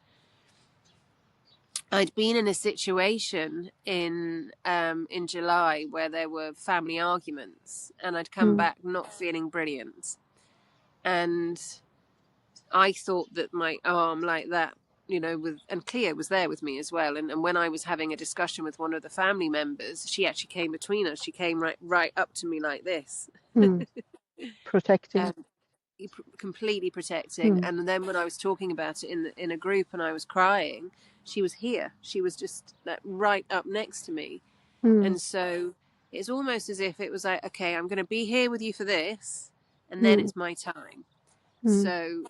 [SPEAKER 1] I'd been in a situation in July where there were family arguments, and I'd come
[SPEAKER 2] Mm.
[SPEAKER 1] back not feeling brilliant, and I thought that my arm like that, and Cleo was there with me as well, and when I was having a discussion with one of the family members, she actually came between us. She came right up to me like this.
[SPEAKER 2] Mm. Protecting.
[SPEAKER 1] um, completely protecting.
[SPEAKER 2] Mm.
[SPEAKER 1] And then when I was talking about it in a group and I was crying, she was here. She was just right up next to me.
[SPEAKER 2] Mm.
[SPEAKER 1] And so it's almost as if it was like, okay, I'm going to be here with you for this, and then
[SPEAKER 2] Mm.
[SPEAKER 1] it's my time.
[SPEAKER 2] Mm.
[SPEAKER 1] So,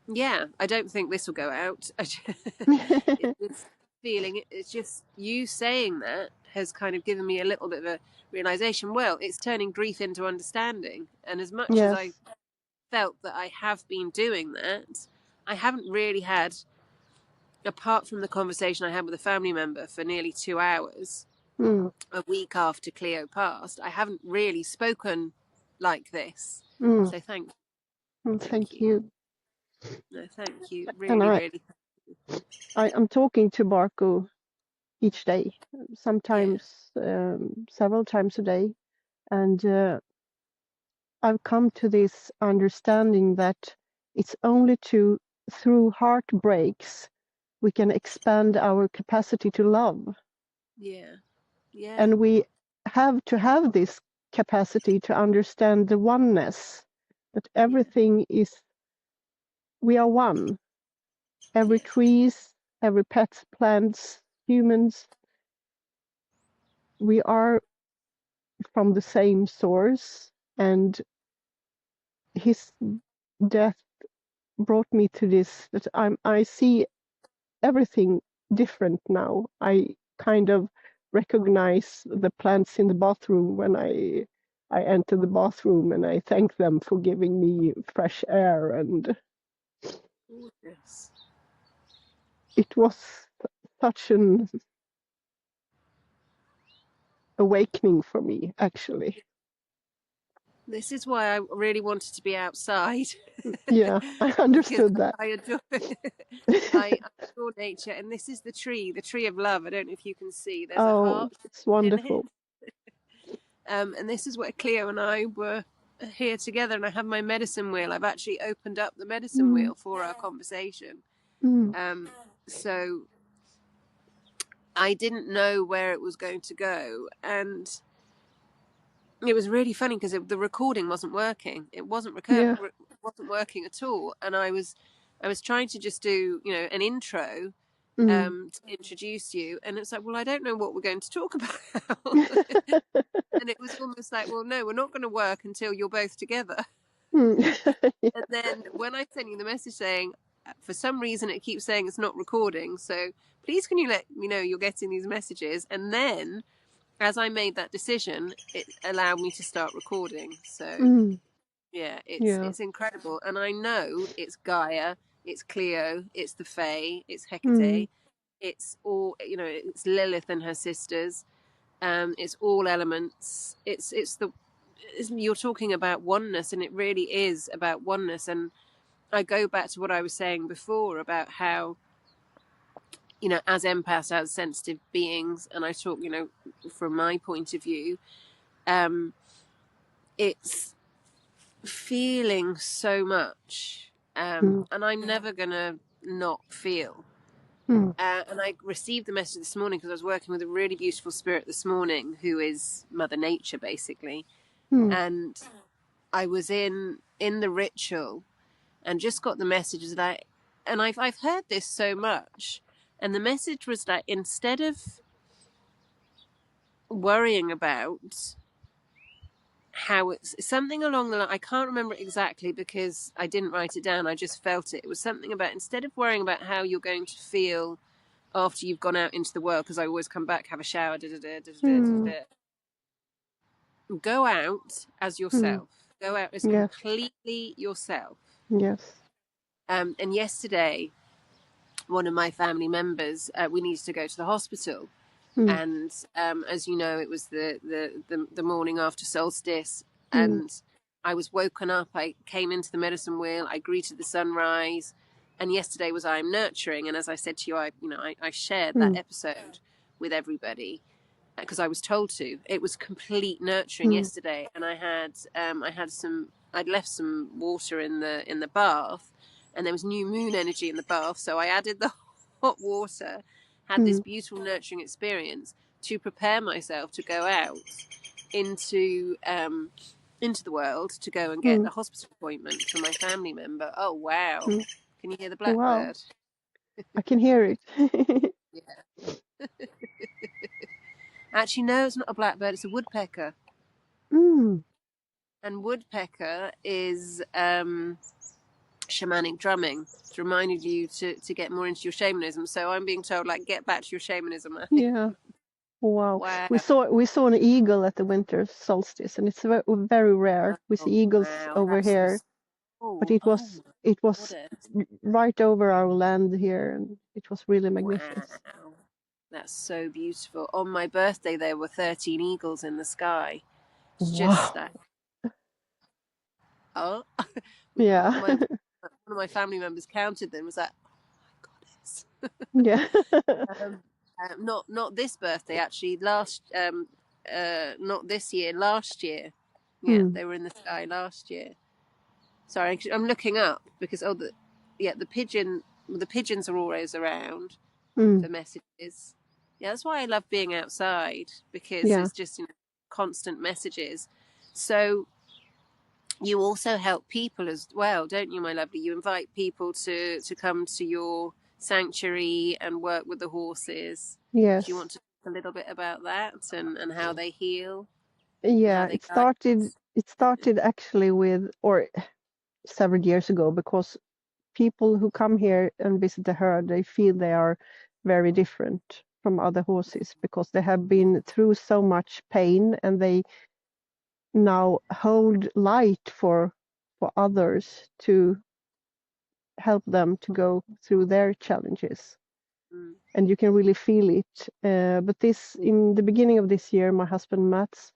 [SPEAKER 1] yeah, I don't think this will go out. It's feeling, it's just you saying that has kind of given me a little bit of a realization. Well, it's turning grief into understanding. And as much as I
[SPEAKER 2] Yes.
[SPEAKER 1] felt that I have been doing that, I haven't really had, apart from the conversation I had with a family member for nearly 2 hours,
[SPEAKER 2] Mm.
[SPEAKER 1] a week after Cleo passed, I haven't really spoken like this.
[SPEAKER 2] Mm.
[SPEAKER 1] So thank
[SPEAKER 2] Thank
[SPEAKER 1] you.
[SPEAKER 2] you.
[SPEAKER 1] No, thank you.
[SPEAKER 2] And
[SPEAKER 1] Really, really.
[SPEAKER 2] I'm talking to Marco each day,
[SPEAKER 1] Yeah.
[SPEAKER 2] sometimes several times a day, and I've come to this understanding that it's only through heartbreaks we can expand our capacity to love.
[SPEAKER 1] Yeah. Yeah.
[SPEAKER 2] And we have to have this capacity to understand the oneness, that everything is we are one. Every trees, every pet, plants, humans, we are from the same source, and his death brought me to this, that I see everything different now. I kind of recognize the plants in the bathroom when I enter the bathroom, and I thank them for giving me fresh air, and
[SPEAKER 1] Gorgeous.
[SPEAKER 2] it was such an awakening for me, actually.
[SPEAKER 1] This is why I really wanted to be outside.
[SPEAKER 2] Yeah, I
[SPEAKER 1] Because
[SPEAKER 2] understood that.
[SPEAKER 1] I adore I adore nature, and this is the tree of love. I don't know if you can see. There's a
[SPEAKER 2] Oh,
[SPEAKER 1] heart
[SPEAKER 2] it's
[SPEAKER 1] in it.
[SPEAKER 2] wonderful.
[SPEAKER 1] And this is where Cleo and I were here together, and I have my medicine wheel. I've actually opened up the medicine
[SPEAKER 2] Mm,
[SPEAKER 1] wheel for our conversation.
[SPEAKER 2] mm,
[SPEAKER 1] So I didn't know where it was going to go, and it was really funny because the recording wasn't working. It wasn't
[SPEAKER 2] yeah.
[SPEAKER 1] wasn't working at all, and I was trying to just do an intro
[SPEAKER 2] Mm.
[SPEAKER 1] to introduce you, and it's like, well, I don't know what we're going to talk about. And it was almost like, well, no, we're not going to work until you're both together.
[SPEAKER 2] Mm. Yeah.
[SPEAKER 1] And then when I sent you the message saying, for some reason, it keeps saying it's not recording, so please can you let me know you're getting these messages? And then as I made that decision, it allowed me to start recording. So
[SPEAKER 2] Mm.
[SPEAKER 1] yeah,
[SPEAKER 2] Yeah.
[SPEAKER 1] it's incredible. And I know it's Gaia, it's Cleo, it's the Fae, it's
[SPEAKER 2] Mm.
[SPEAKER 1] Hecate, it's all, it's Lilith and her sisters. It's all elements. You're talking about oneness, and it really is about oneness. And I go back to what I was saying before about how, as empaths, as sensitive beings, and I talk, from my point of view, it's feeling so much,
[SPEAKER 2] Mm.
[SPEAKER 1] and I'm never gonna not feel.
[SPEAKER 2] Mm.
[SPEAKER 1] And I received the message this morning because I was working with a really beautiful spirit this morning, who is Mother Nature, basically,
[SPEAKER 2] Mm.
[SPEAKER 1] and I was in the ritual and just got the messages that and I've heard this so much, and the message was that instead of worrying about how it's something along the line, I can't remember it exactly because I didn't write it down, I just felt it. It was something about, instead of worrying about how you're going to feel after you've gone out into the world, because I always come back, have a shower,
[SPEAKER 2] Mm.
[SPEAKER 1] go out as
[SPEAKER 2] Mm.
[SPEAKER 1] yourself, go out as
[SPEAKER 2] Yes.
[SPEAKER 1] completely yourself.
[SPEAKER 2] Yes.
[SPEAKER 1] And yesterday, one of my family members, we needed to go to the hospital,
[SPEAKER 2] Mm.
[SPEAKER 1] and as you know, it was the morning after solstice,
[SPEAKER 2] Mm.
[SPEAKER 1] and I was woken up. I came into the medicine wheel. I greeted the sunrise, and yesterday was I am nurturing. And as I said to you, I shared that
[SPEAKER 2] Mm.
[SPEAKER 1] episode with everybody because I was told to. It was complete nurturing
[SPEAKER 2] Mm.
[SPEAKER 1] yesterday, and I'd left some water in the bath, and there was new moon energy in the bath, so I added the hot water, had this
[SPEAKER 2] Mm.
[SPEAKER 1] beautiful nurturing experience to prepare myself to go out into the world to go and get
[SPEAKER 2] Mm.
[SPEAKER 1] a hospital appointment for my family member. Oh wow!
[SPEAKER 2] Mm.
[SPEAKER 1] Can you hear the
[SPEAKER 2] Wow,
[SPEAKER 1] blackbird?
[SPEAKER 2] I can hear it.
[SPEAKER 1] Yeah. Actually, no, it's not a blackbird. It's a woodpecker.
[SPEAKER 2] Mm.
[SPEAKER 1] And woodpecker is shamanic drumming. It's reminded you to get more into your shamanism. So I'm being told, like, get back to your shamanism.
[SPEAKER 2] Yeah. Wow.
[SPEAKER 1] Wow.
[SPEAKER 2] We saw an eagle at the winter solstice, and it's very rare. We see
[SPEAKER 1] Oh
[SPEAKER 2] eagles
[SPEAKER 1] wow,
[SPEAKER 2] over
[SPEAKER 1] that's the
[SPEAKER 2] here, but
[SPEAKER 1] soul.
[SPEAKER 2] it
[SPEAKER 1] Oh
[SPEAKER 2] was
[SPEAKER 1] my
[SPEAKER 2] it was
[SPEAKER 1] goddess.
[SPEAKER 2] right over our land here, and it was really magnificent.
[SPEAKER 1] Wow. That's so beautiful. On my birthday, there were 13 eagles in the sky. It's just
[SPEAKER 2] Wow.
[SPEAKER 1] that. Oh,
[SPEAKER 2] Yeah.
[SPEAKER 1] one of my family members counted them. Was like, oh my goddess.
[SPEAKER 2] Yeah.
[SPEAKER 1] Not this birthday, actually. Not this year. Last year. Yeah,
[SPEAKER 2] Mm.
[SPEAKER 1] they were in the sky last year. Sorry, I'm looking up because the pigeons are always around
[SPEAKER 2] Mm.
[SPEAKER 1] for messages. Yeah, that's why I love being outside, because
[SPEAKER 2] Yeah.
[SPEAKER 1] it's just constant messages. So you also help people as well, don't you, my lovely? You invite people to come to your sanctuary and work with the horses. Do you want
[SPEAKER 2] Yes.
[SPEAKER 1] to talk a little bit about that and how they heal and how
[SPEAKER 2] Yeah,
[SPEAKER 1] they guide us?
[SPEAKER 2] it started actually with, or several years ago, because people who come here and visit the herd, they feel they are very different from other horses because they have
[SPEAKER 1] Yeah.
[SPEAKER 2] been through so much pain, and they now hold light for others to help them to go through their challenges.
[SPEAKER 1] Mm.
[SPEAKER 2] And you can really feel it. But this, in the beginning of this year, my husband Mats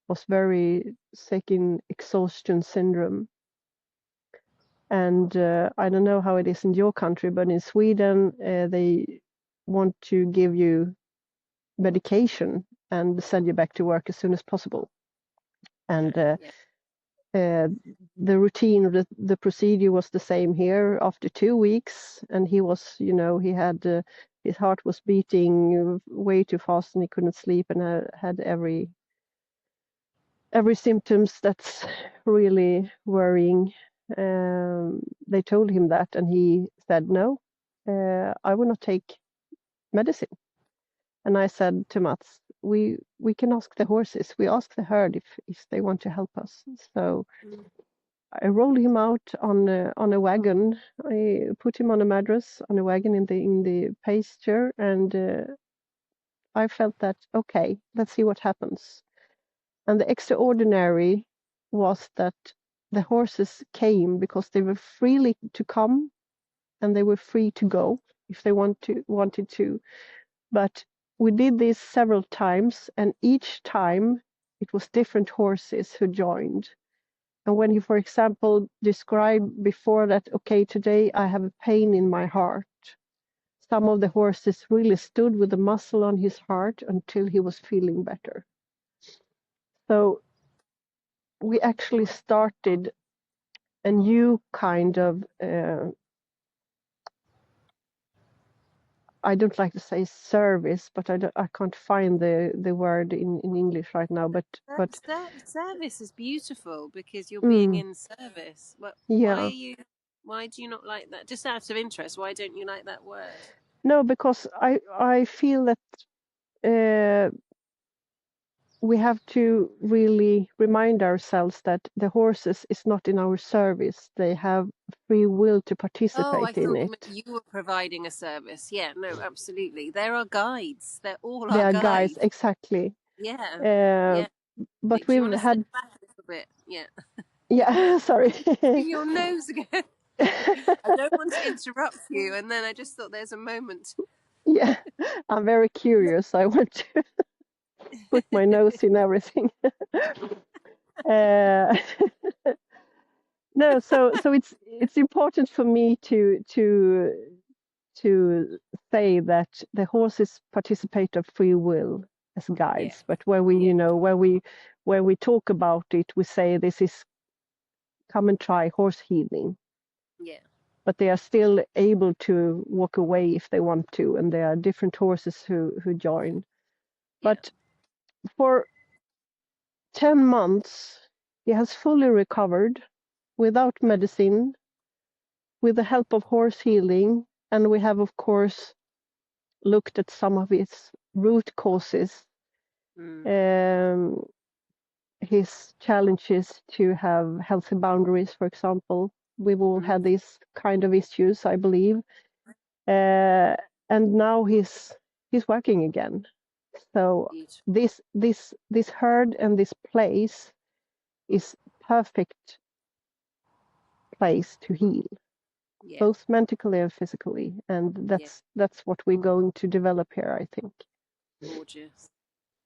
[SPEAKER 2] was very sick in exhaustion syndrome. And I don't know how it is in your country, but in Sweden, they want to give you medication and send you back to work as soon as possible. And
[SPEAKER 1] Yeah.
[SPEAKER 2] the routine, the procedure was the same here after 2 weeks. And he was, he had, his heart was beating way too fast and he couldn't sleep, and had every symptoms that's really worrying. They told him that, and he said, "No, I will not take medicine." And I said to Mats, "We can ask the horses. We ask the herd if they want to help us." So
[SPEAKER 1] Mm.
[SPEAKER 2] I rolled him out on a wagon. I put him on a mattress on a wagon in the pasture, and I felt that, okay, let's see what happens. And the extraordinary was that the horses came because they were freely to come, and they were free to go if they wanted to. But we did this several times, and each time it was different horses who joined. And when he, for example, described before that, okay, today I have a pain in my heart, some of the horses really stood with the muscle on his heart until he was feeling better. So we actually started a new kind of, I don't like to say service, but I can't find the word in English right now. But
[SPEAKER 1] Service is beautiful because you're being
[SPEAKER 2] mm,
[SPEAKER 1] in service.
[SPEAKER 2] yeah,
[SPEAKER 1] Why do you not like that? Just out of interest, why don't you like that word?
[SPEAKER 2] no, because I feel that we have to really remind ourselves that the horses is not in our service. They have free will to
[SPEAKER 1] Oh, I
[SPEAKER 2] participate in
[SPEAKER 1] thought
[SPEAKER 2] it.
[SPEAKER 1] you were providing a service. Yeah, no, absolutely. There are guides. They're all
[SPEAKER 2] They
[SPEAKER 1] our
[SPEAKER 2] are guides,
[SPEAKER 1] guides.
[SPEAKER 2] exactly.
[SPEAKER 1] Yeah,
[SPEAKER 2] Uh,
[SPEAKER 1] yeah. Do
[SPEAKER 2] but
[SPEAKER 1] you
[SPEAKER 2] we've
[SPEAKER 1] want to step
[SPEAKER 2] had,
[SPEAKER 1] back a little bit? Yeah.
[SPEAKER 2] yeah, sorry.
[SPEAKER 1] Your nose again. I don't want to interrupt you, and then I just thought there's a moment.
[SPEAKER 2] Yeah, I'm very curious. I want to put my nose in everything. uh, no, so it's important for me to say that the horses participate of free will as
[SPEAKER 1] Yeah,
[SPEAKER 2] guides. But when we,
[SPEAKER 1] yeah,
[SPEAKER 2] when we talk about it, we say this is, come and try horse healing.
[SPEAKER 1] yeah,
[SPEAKER 2] But they are still able to walk away if they want to, and there are different horses who join.
[SPEAKER 1] yeah.
[SPEAKER 2] But for 10 months, he has fully recovered without medicine, with the help of horse healing. And we have, of course, looked at some of its root causes,
[SPEAKER 1] Mm,
[SPEAKER 2] um, his challenges to have healthy boundaries, for example. We've all
[SPEAKER 1] mm.
[SPEAKER 2] had these kind of issues, I believe. Uh, and now he's working again. So
[SPEAKER 1] Beautiful.
[SPEAKER 2] this herd and this place is perfect place to heal,
[SPEAKER 1] Yeah,
[SPEAKER 2] both mentally and physically. And
[SPEAKER 1] yeah.
[SPEAKER 2] that's what we're going to develop here, I think.
[SPEAKER 1] Gorgeous.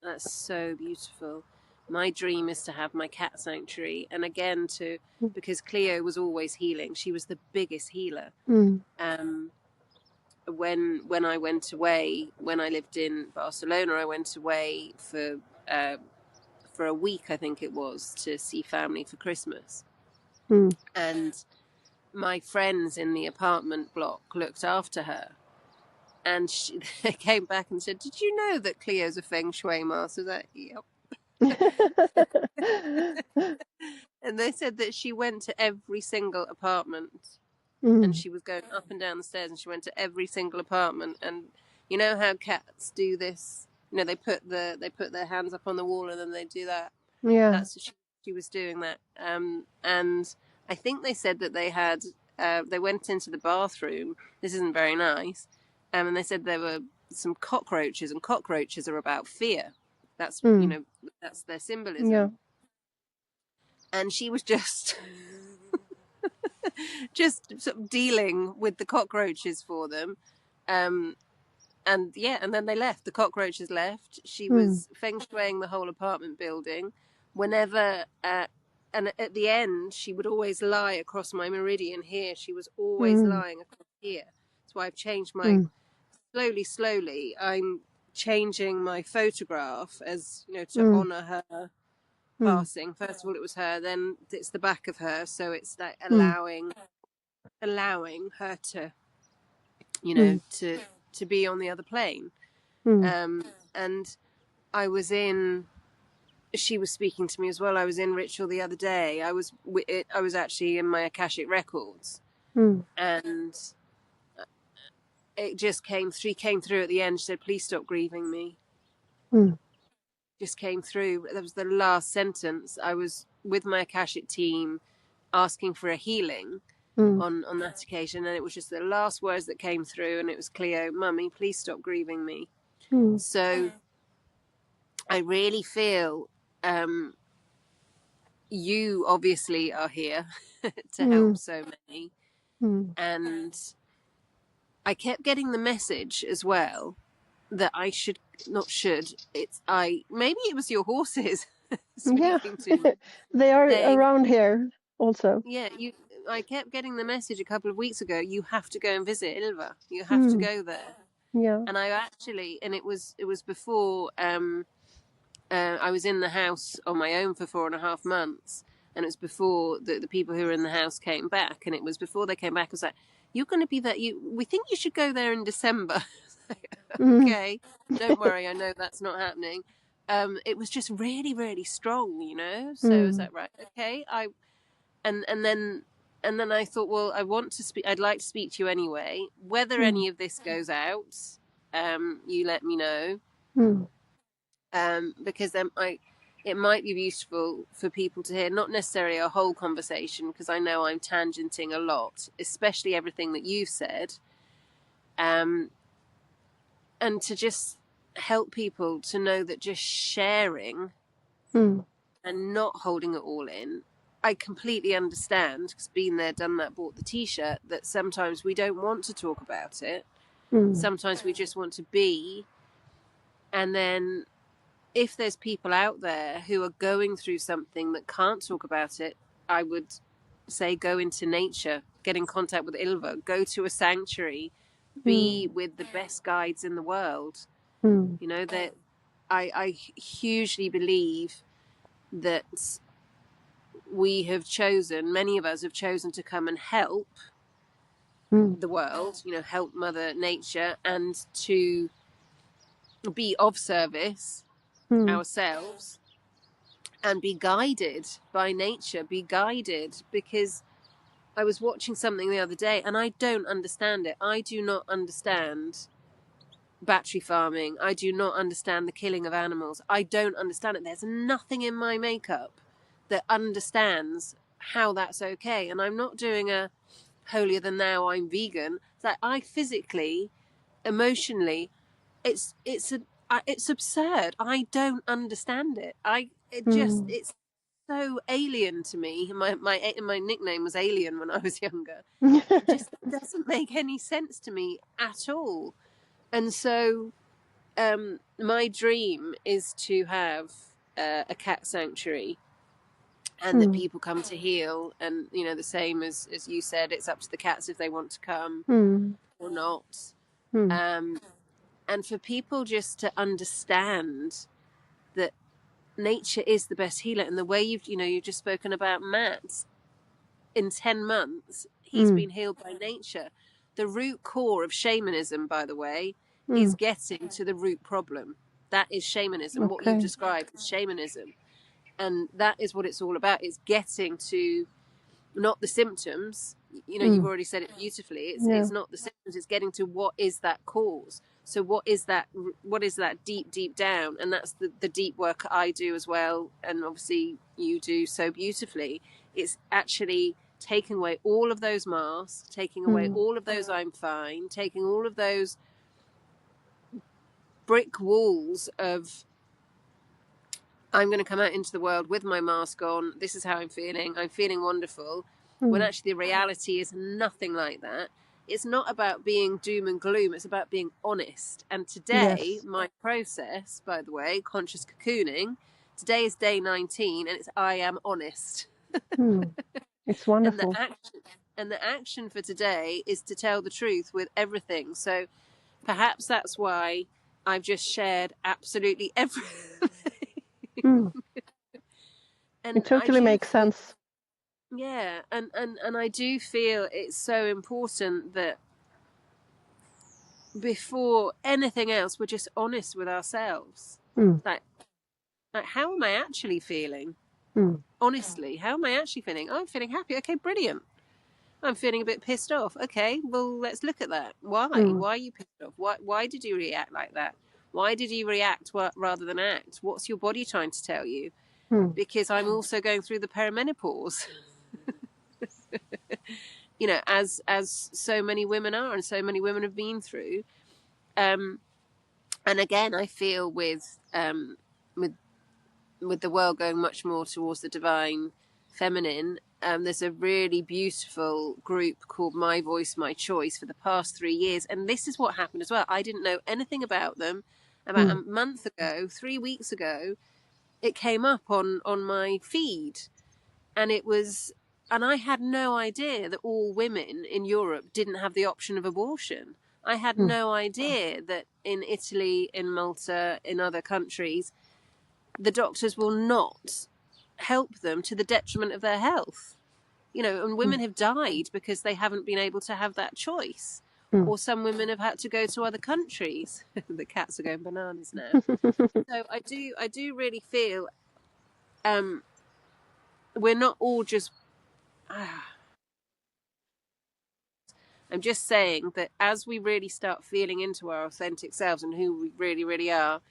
[SPEAKER 1] That's so beautiful. My dream is to have my cat sanctuary, and again to because Cleo was always healing. She was the biggest healer.
[SPEAKER 2] Mm,
[SPEAKER 1] Um, when I went away, when I lived in Barcelona, I went away uh, for a week, I think it was, to see family for Christmas.
[SPEAKER 2] mm,
[SPEAKER 1] And my friends in the apartment block looked after her. And they came back and said, "Did you know that Cleo's a feng shui master?" I was like, "Yep." And they said that she went to every single apartment, and she was going up and down the stairs, and she went to every single apartment. And you know how cats do this? You know, they put their hands up on the wall and then they do that.
[SPEAKER 2] Yeah.
[SPEAKER 1] That's she was doing that. And I think they said that they went into the bathroom. This isn't very nice. And they said there were some cockroaches, and cockroaches are about fear. That's that's their symbolism.
[SPEAKER 2] Yeah.
[SPEAKER 1] And she was just sort of dealing with the cockroaches for them. And then they left. The cockroaches left. She was feng shuiing the whole apartment building. Whenever, and at the end, she would always lie across my meridian here. She was always lying across here. That's why I've changed my, slowly, I'm changing my photograph as, to honour her passing. First of all, it was her, then it's the back of her. So it's like allowing her to, to be on the other plane. And she was speaking to me as well. I was in ritual the other day. I was actually in my Akashic records, and it just came through at the end. She said, "Please stop grieving me." Just came through. That was the last sentence. I was with my Akashic team asking for a healing on that occasion, and it was just the last words that came through, and it was Cleo, "Mummy, please stop grieving me." So I really feel you obviously are here to help so many, and I kept getting the message as well that I maybe it was your horses speaking to me.
[SPEAKER 2] They are around here also.
[SPEAKER 1] Yeah, I kept getting the message a couple of weeks ago, you have to go and visit Ilva. You have to go there.
[SPEAKER 2] Yeah.
[SPEAKER 1] And it was before I was in the house on my own for 4.5 months, and it was before the people who were in the house came back, and it was before they came back. I was like, "You're going to be there. We think you should go there in December." Okay, don't worry. I know that's not happening. It was just really, really strong, So I was like, right, okay. And then I thought, well, I want to speak. I'd like to speak to you anyway. Whether any of this goes out, you let me know. Because it might be useful for people to hear, not necessarily a whole conversation, because I know I'm tangenting a lot, especially everything that you've said, and to just help people to know that just sharing and not holding it all in. I completely understand, because been there, done that, bought the t-shirt, that sometimes we don't want to talk about it. Sometimes we just want to be. And then if there's people out there who are going through something that can't talk about it, I would say go into nature, get in contact with Ilva, go to a sanctuary, be with the best guides in the world. That I hugely believe that many of us have chosen to come and help the world, help Mother Nature, and to be of service ourselves, and be guided by nature, because I was watching something the other day, and I don't understand it. I do not understand battery farming. I do not understand the killing of animals. I don't understand it. There's nothing in my makeup that understands how that's okay. And I'm not doing a holier than thou, I'm vegan. It's like I physically, emotionally, it's absurd. I don't understand it. It's so alien to me. My nickname was Alien when I was younger. It just doesn't make any sense to me at all. And so my dream is to have a cat sanctuary, and that people come to heal, and the same as you said, it's up to the cats if they want to come or not. And for people just to understand that nature is the best healer. And the way you've just spoken about Matt, in 10 months he's been healed by nature. The root core of shamanism, by the way, is getting to the root problem. That is shamanism. What you've
[SPEAKER 2] Okay.
[SPEAKER 1] described is shamanism. And that is what it's all about. It's getting to not the symptoms. You know, you've already said it beautifully. It's not the symptoms. It's getting to what is that cause. So what is that deep down? And that's the deep work I do as well. And obviously you do so beautifully. It's actually taking away all of those masks, taking away all of those I'm fine, taking all of those brick walls of I'm going to come out into the world with my mask on. This is how I'm feeling wonderful. When actually the reality is nothing like that. It's not about being doom and gloom. It's about being honest. And today,
[SPEAKER 2] Yes.
[SPEAKER 1] my process, by the way, conscious cocooning, today is day 19 and it's I am honest.
[SPEAKER 2] It's
[SPEAKER 1] And
[SPEAKER 2] wonderful.
[SPEAKER 1] the action for today is to tell the truth with everything. So perhaps that's why I've just shared absolutely everything. And
[SPEAKER 2] It totally makes sense.
[SPEAKER 1] Yeah, and I do feel it's so important that before anything else, we're just honest with ourselves. Like how am I actually feeling? Honestly, how am I actually feeling? I'm feeling happy. Okay, brilliant. I'm feeling a bit pissed off. Okay, well, let's look at that. Why? Why are you pissed off? Why did you react like that? Why did you react rather than act? What's your body trying to tell you? Because I'm also going through the perimenopause. You know, as so many women are, and so many women have been through. And again, I feel with the world going much more towards the divine feminine, there's a really beautiful group called My Voice, My Choice for the past 3 years. And this is what happened as well. I didn't know anything about them. About a month ago, 3 weeks ago, it came up on my feed. And I had no idea that all women in Europe didn't have the option of abortion. I had no idea that in Italy, in Malta, in other countries, the doctors will not help them to the detriment of their health. You know, and women have died because they haven't been able to have that choice. Or some women have had to go to other countries. The cats are going bananas now. So I do really feel we're not all just I'm just saying that as we really start feeling into our authentic selves and who we really, really are,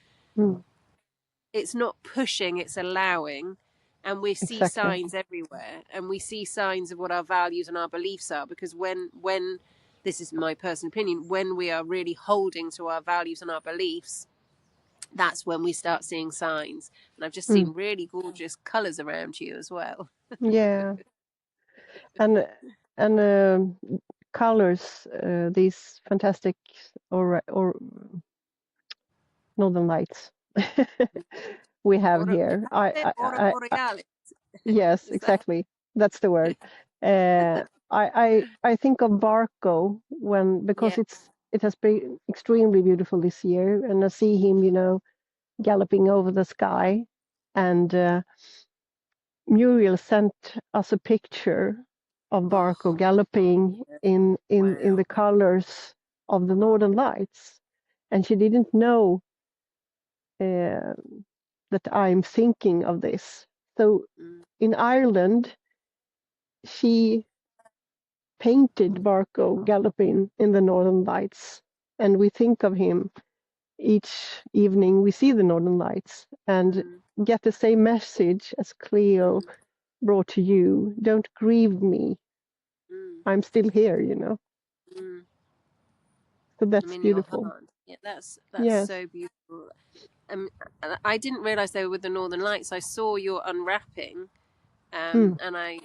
[SPEAKER 1] it's not pushing, it's allowing. And we see
[SPEAKER 2] Exactly.
[SPEAKER 1] signs everywhere. And we see signs of what our values and our beliefs are. Because when this is my personal opinion, when we are really holding to our values and our beliefs, that's when we start seeing signs. And I've just seen really gorgeous colours around you as well.
[SPEAKER 2] Yeah. And colors, these fantastic or northern lights we have here. Yes, exactly. That's the word. I think of Barco because
[SPEAKER 1] Yeah.
[SPEAKER 2] it has been extremely beautiful this year, and I see him, galloping over the sky, and Muriel sent us a picture of Barco galloping in the colors of the Northern Lights, and she didn't know that I'm thinking of this. So in Ireland, she painted Barco galloping in the Northern Lights, and we think of him each evening we see the Northern Lights and get the same message as Cleo brought to you. Don't grieve me. I'm still here, So
[SPEAKER 1] I'm
[SPEAKER 2] that's
[SPEAKER 1] in your
[SPEAKER 2] beautiful.
[SPEAKER 1] heart. Yeah, that's
[SPEAKER 2] Yes.
[SPEAKER 1] so beautiful. I didn't realize they were with the Northern Lights. I saw your unwrapping, and I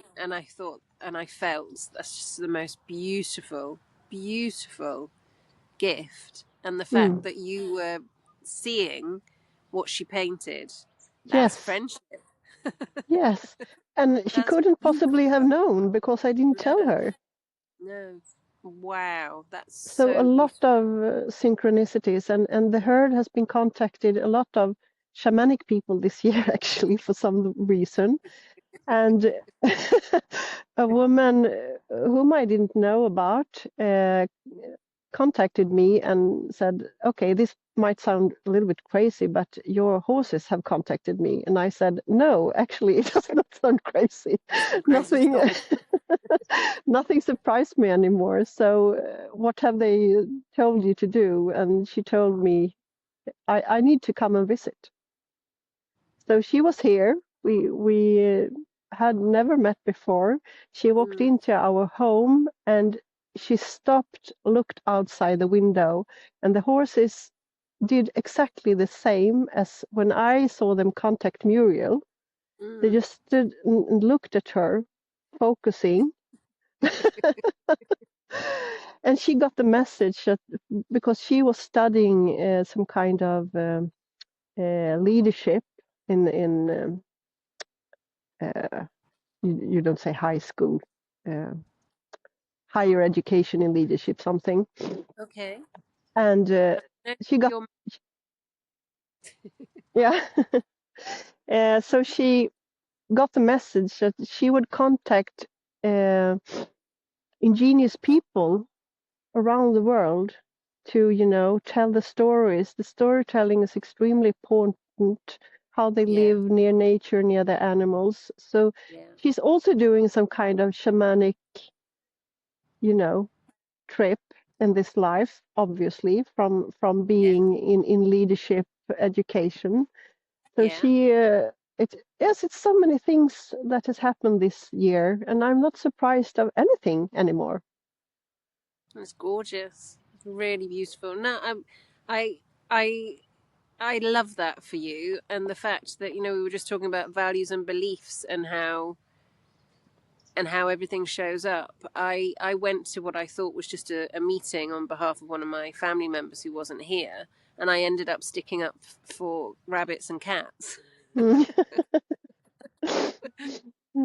[SPEAKER 1] thought and I felt that's just the most beautiful, beautiful gift. And the fact that you were seeing what she painted, that's
[SPEAKER 2] Yes.
[SPEAKER 1] friendship.
[SPEAKER 2] Yes. And she
[SPEAKER 1] That's
[SPEAKER 2] couldn't
[SPEAKER 1] beautiful.
[SPEAKER 2] possibly have known because I didn't tell
[SPEAKER 1] No,
[SPEAKER 2] her.
[SPEAKER 1] no. Wow, that's
[SPEAKER 2] So a
[SPEAKER 1] so
[SPEAKER 2] lot
[SPEAKER 1] beautiful.
[SPEAKER 2] of synchronicities, and the herd has been contacted a lot of shamanic people this year actually for some reason, and a woman whom I didn't know about contacted me and said, okay, this might sound a little bit crazy, but your horses have contacted me. And I said, no, actually, it does not sound crazy.
[SPEAKER 1] Crazy at all.
[SPEAKER 2] Nothing surprised me anymore. So what have they told you to do? And she told me, I need to come and visit. So she was here. We had never met before. She walked into our home and she stopped, looked outside the window, and the horses did exactly the same as when I saw them contact Muriel. They just stood and looked at her, focusing. And she got the message that because she was studying some kind of leadership in you don't say high school, higher education in leadership, something.
[SPEAKER 1] Okay.
[SPEAKER 2] And she got, yeah. So she got the message that she would contact ingenious people around the world to, tell the stories. The storytelling is extremely important, how they live near nature, near the animals. So she's also doing some kind of shamanic, trip in this life, obviously, from being in leadership education. So she, it's so many things that has happened this year, and I'm not surprised of anything anymore.
[SPEAKER 1] It's gorgeous. It's really beautiful. No, I, I, I love that for you, and the fact that we were just talking about values and beliefs and how everything shows up. I went to what I thought was just a meeting on behalf of one of my family members who wasn't here, and I ended up sticking up for rabbits and cats.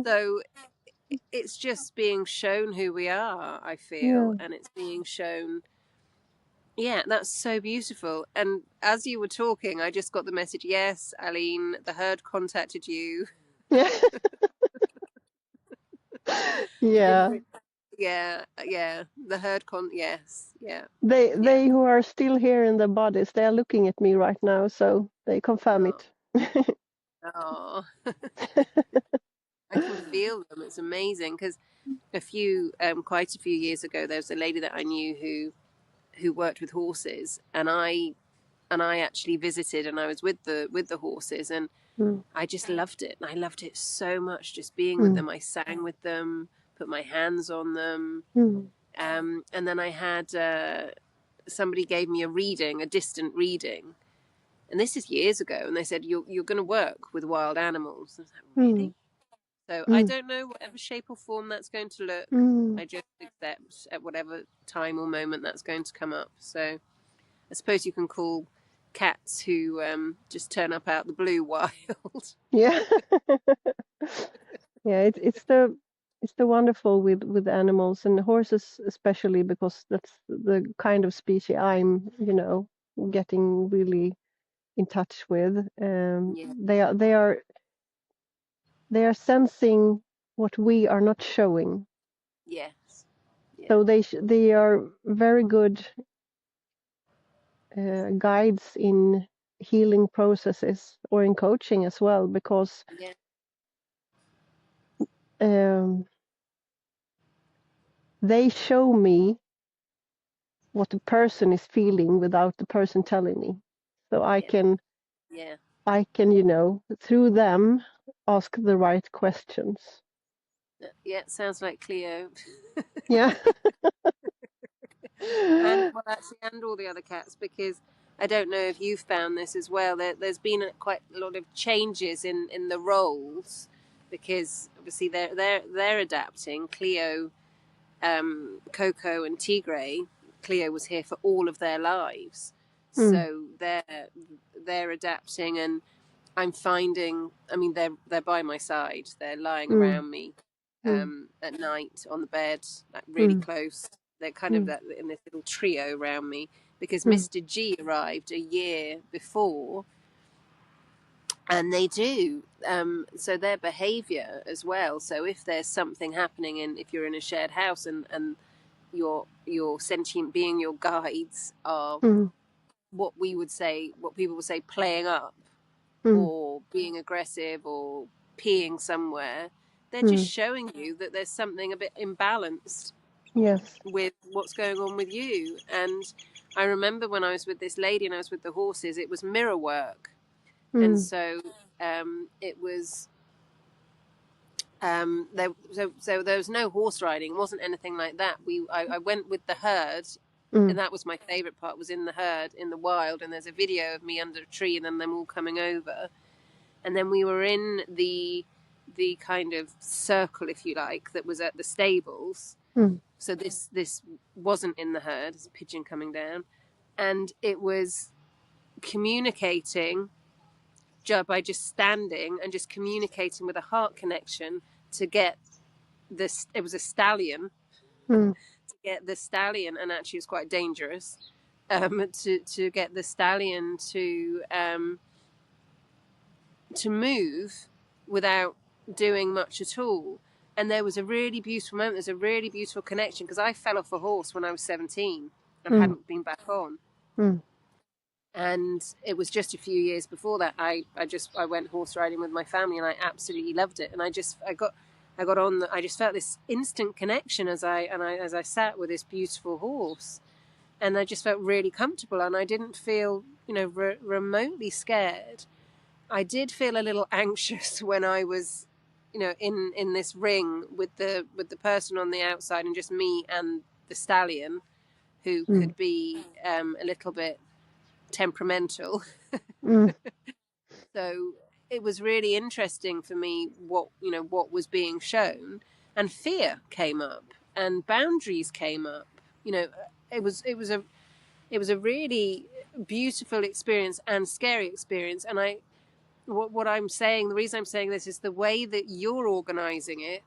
[SPEAKER 1] So it's just being shown who we are, I feel, and it's being shown. Yeah, that's so beautiful. And as you were talking, I just got the message, yes, Aline, the herd contacted you.
[SPEAKER 2] Yeah. Yeah.
[SPEAKER 1] Yeah. The herd yes. Yeah.
[SPEAKER 2] They who are still here in their bodies, they are looking at me right now, so they confirm it.
[SPEAKER 1] Oh. I can feel them. It's amazing because quite a few years ago, there was a lady that I knew who worked with horses, and I actually visited, and I was with the horses, and I just loved it. I loved it so much, just being with them. I sang with them, put my hands on them, and then I had somebody gave me a distant reading, and this is years ago, and they said you're going to work with wild animals. I was like, really? So I don't know whatever shape or form that's going to look. I just accept at whatever time or moment that's going to come up. So I suppose you can call cats who just turn up out the blue wild.
[SPEAKER 2] Yeah. Yeah, it's the wonderful with animals and horses especially, because that's the kind of species I'm, getting really in touch with. They are sensing what we are not showing.
[SPEAKER 1] Yes. Yeah.
[SPEAKER 2] So they are very good guides in healing processes or in coaching as well, because they show me what the person is feeling without the person telling me. So I can, through them, ask the right questions.
[SPEAKER 1] Yeah, it sounds like Cleo.
[SPEAKER 2] Yeah.
[SPEAKER 1] And all the other cats, because I don't know if you've found this as well. There's been quite a lot of changes in the roles, because obviously they're adapting. Cleo, Coco, and Tigre. Cleo was here for all of their lives, so they're adapting, and I'm finding. I mean, they're by my side. They're lying around me at night on the bed, like really close. They're kind of in this little trio around me, because Mr. G arrived a year before, and they do. So their behaviour as well. So if there's something happening, and if you're in a shared house, and your sentient being, your guides are what people would say playing up or being aggressive or peeing somewhere. They're just showing you that there's something a bit imbalanced
[SPEAKER 2] Yes.
[SPEAKER 1] with what's going on with you. And I remember when I was with this lady and I was with the horses, it was mirror work. And so it was so there was no horse riding. It wasn't anything like that. I went with the herd, and that was my favorite part, was in the herd in the wild. And there's a video of me under a tree and then them all coming over, and then we were in the kind of circle, if you like, that was at the stables. So this wasn't in the herd. It's a pigeon coming down, and it was communicating by just standing and just communicating with a heart connection to get this. It was a stallion, to get the stallion, and actually it's quite dangerous, to get the stallion to move without doing much at all. And there was a really beautiful moment. There's a really beautiful connection, because I fell off a horse when I was 17 and hadn't been back on. And it was just a few years before that I went horse riding with my family, and I absolutely loved it. And I got on. I just felt this instant connection as I sat with this beautiful horse, and I just felt really comfortable, and I didn't feel remotely scared. I did feel a little anxious when I was in this ring with the person on the outside, and just me and the stallion, who could be a little bit temperamental. So it was really interesting for me what was being shown, and fear came up and boundaries came up. It was a really beautiful experience and scary experience. And what I'm saying, the reason I'm saying this is the way that you're organizing it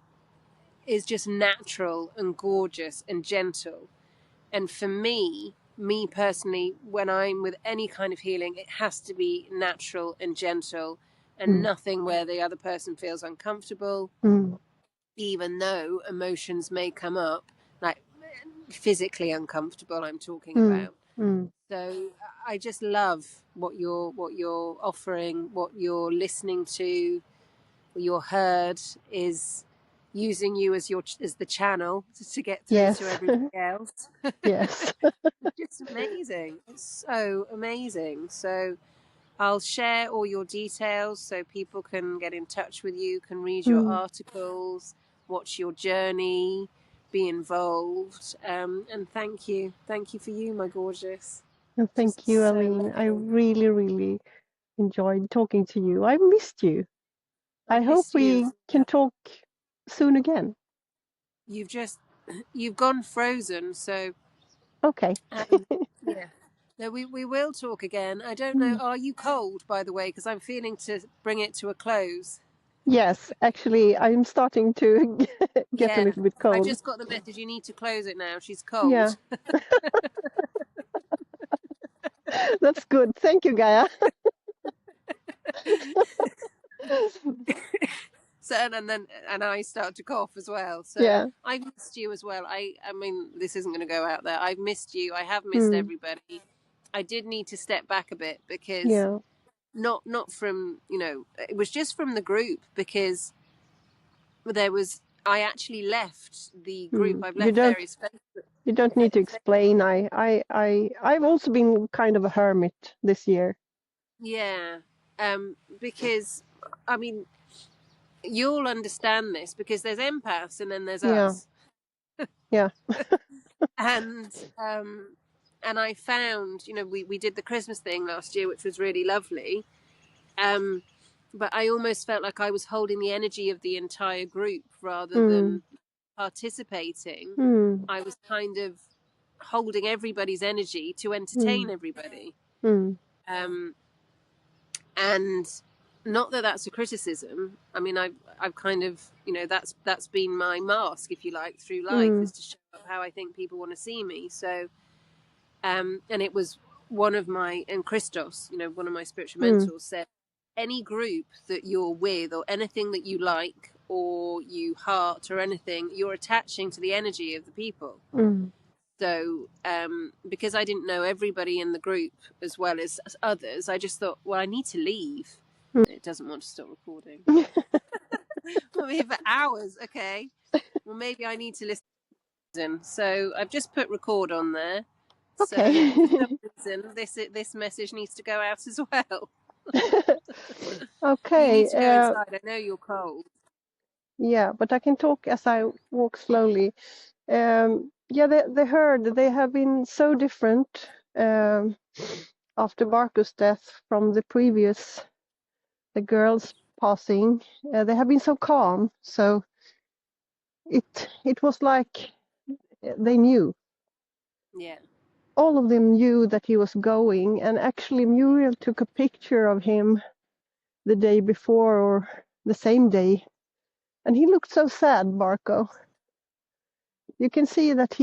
[SPEAKER 1] is just natural and gorgeous and gentle. And for me personally, when I'm with any kind of healing, it has to be natural and gentle, and nothing where the other person feels uncomfortable, even though emotions may come up, like physically uncomfortable I'm talking about. So I just love what you're offering, what you're listening to. Your herd is using you as the channel to get through to everybody else.
[SPEAKER 2] Yes.
[SPEAKER 1] It's amazing. It's so amazing. So I'll share all your details so people can get in touch with you, can read your articles, watch your journey, be involved. And thank you for you, my gorgeous.
[SPEAKER 2] And thank
[SPEAKER 1] Just
[SPEAKER 2] you,
[SPEAKER 1] so
[SPEAKER 2] Aline. I
[SPEAKER 1] lovely.
[SPEAKER 2] really, really enjoyed talking to you. I missed you.
[SPEAKER 1] I
[SPEAKER 2] I hope
[SPEAKER 1] missed you.
[SPEAKER 2] we can talk soon again.
[SPEAKER 1] You've gone frozen, so
[SPEAKER 2] Okay.
[SPEAKER 1] yeah. No, we will talk again. I don't know. Are you cold, by the way? Because I'm feeling to bring it to a close.
[SPEAKER 2] Yes, actually, I'm starting to get a
[SPEAKER 1] Yeah,
[SPEAKER 2] little bit
[SPEAKER 1] I
[SPEAKER 2] cold.
[SPEAKER 1] just got the message. You need to close it now. She's
[SPEAKER 2] Yeah,
[SPEAKER 1] cold.
[SPEAKER 2] that's good. Thank you, Gaia.
[SPEAKER 1] So and I start to cough as well. So
[SPEAKER 2] Yeah.
[SPEAKER 1] I've missed you as well. I mean, this isn't going to go out there. I've missed you. I have missed everybody. I did need to step back a bit, because
[SPEAKER 2] Yeah.
[SPEAKER 1] not from it was just from the group, because I actually left the group. I've left various Facebook.
[SPEAKER 2] You don't need to explain. I've also been kind of a hermit this year.
[SPEAKER 1] Yeah, because I mean, you'll understand this, because there's empaths and then there's
[SPEAKER 2] Yeah.
[SPEAKER 1] us.
[SPEAKER 2] Yeah.
[SPEAKER 1] And I found, we did the Christmas thing last year, which was really lovely. But I almost felt like I was holding the energy of the entire group rather than participating. I was kind of holding everybody's energy to entertain everybody. And not that that's a criticism. I mean, I've kind of, that's been my mask, if you like, through life, is to show up how I think people want to see me. So, and it was and Christos, one of my spiritual mentors, said, any group that you're with, or anything that you like or you heart or anything, you're attaching to the energy of the people. So, because I didn't know everybody in the group as well as others, I just thought, well, I need to leave. It doesn't want to stop recording. I'm here for hours. Okay. Well, maybe I need to listen. So I've just put record on there. So
[SPEAKER 2] Okay.
[SPEAKER 1] for some reason, this message needs to go out as well. You need
[SPEAKER 2] Okay.
[SPEAKER 1] to go inside. I know you're cold.
[SPEAKER 2] Yeah, but I can talk as I walk slowly. Yeah, they heard they have been so different after Marcus' death from the girls passing. They have been so calm. So it was like they knew.
[SPEAKER 1] Yeah.
[SPEAKER 2] All of them knew that he was going, and actually Muriel took a picture of him the day before or the same day, and he looked so sad, Marco. You can see that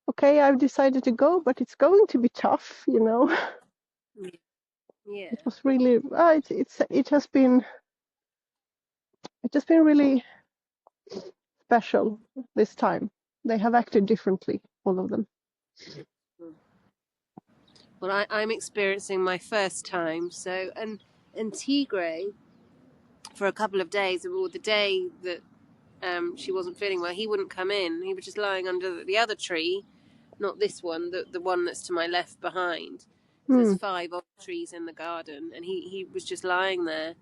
[SPEAKER 2] okay, I've decided to go, but it's going to be tough, you know.
[SPEAKER 1] Yeah.
[SPEAKER 2] It was really, it has been really special this time. They have acted differently, all of them.
[SPEAKER 1] Well, I'm experiencing my first time. So, and Tigray, for a couple of days, or the day that she wasn't feeling well, he wouldn't come in. He was just lying under the other tree, not this one, the one that's to my left behind. So there's 5 old trees in the garden, and he was just lying there.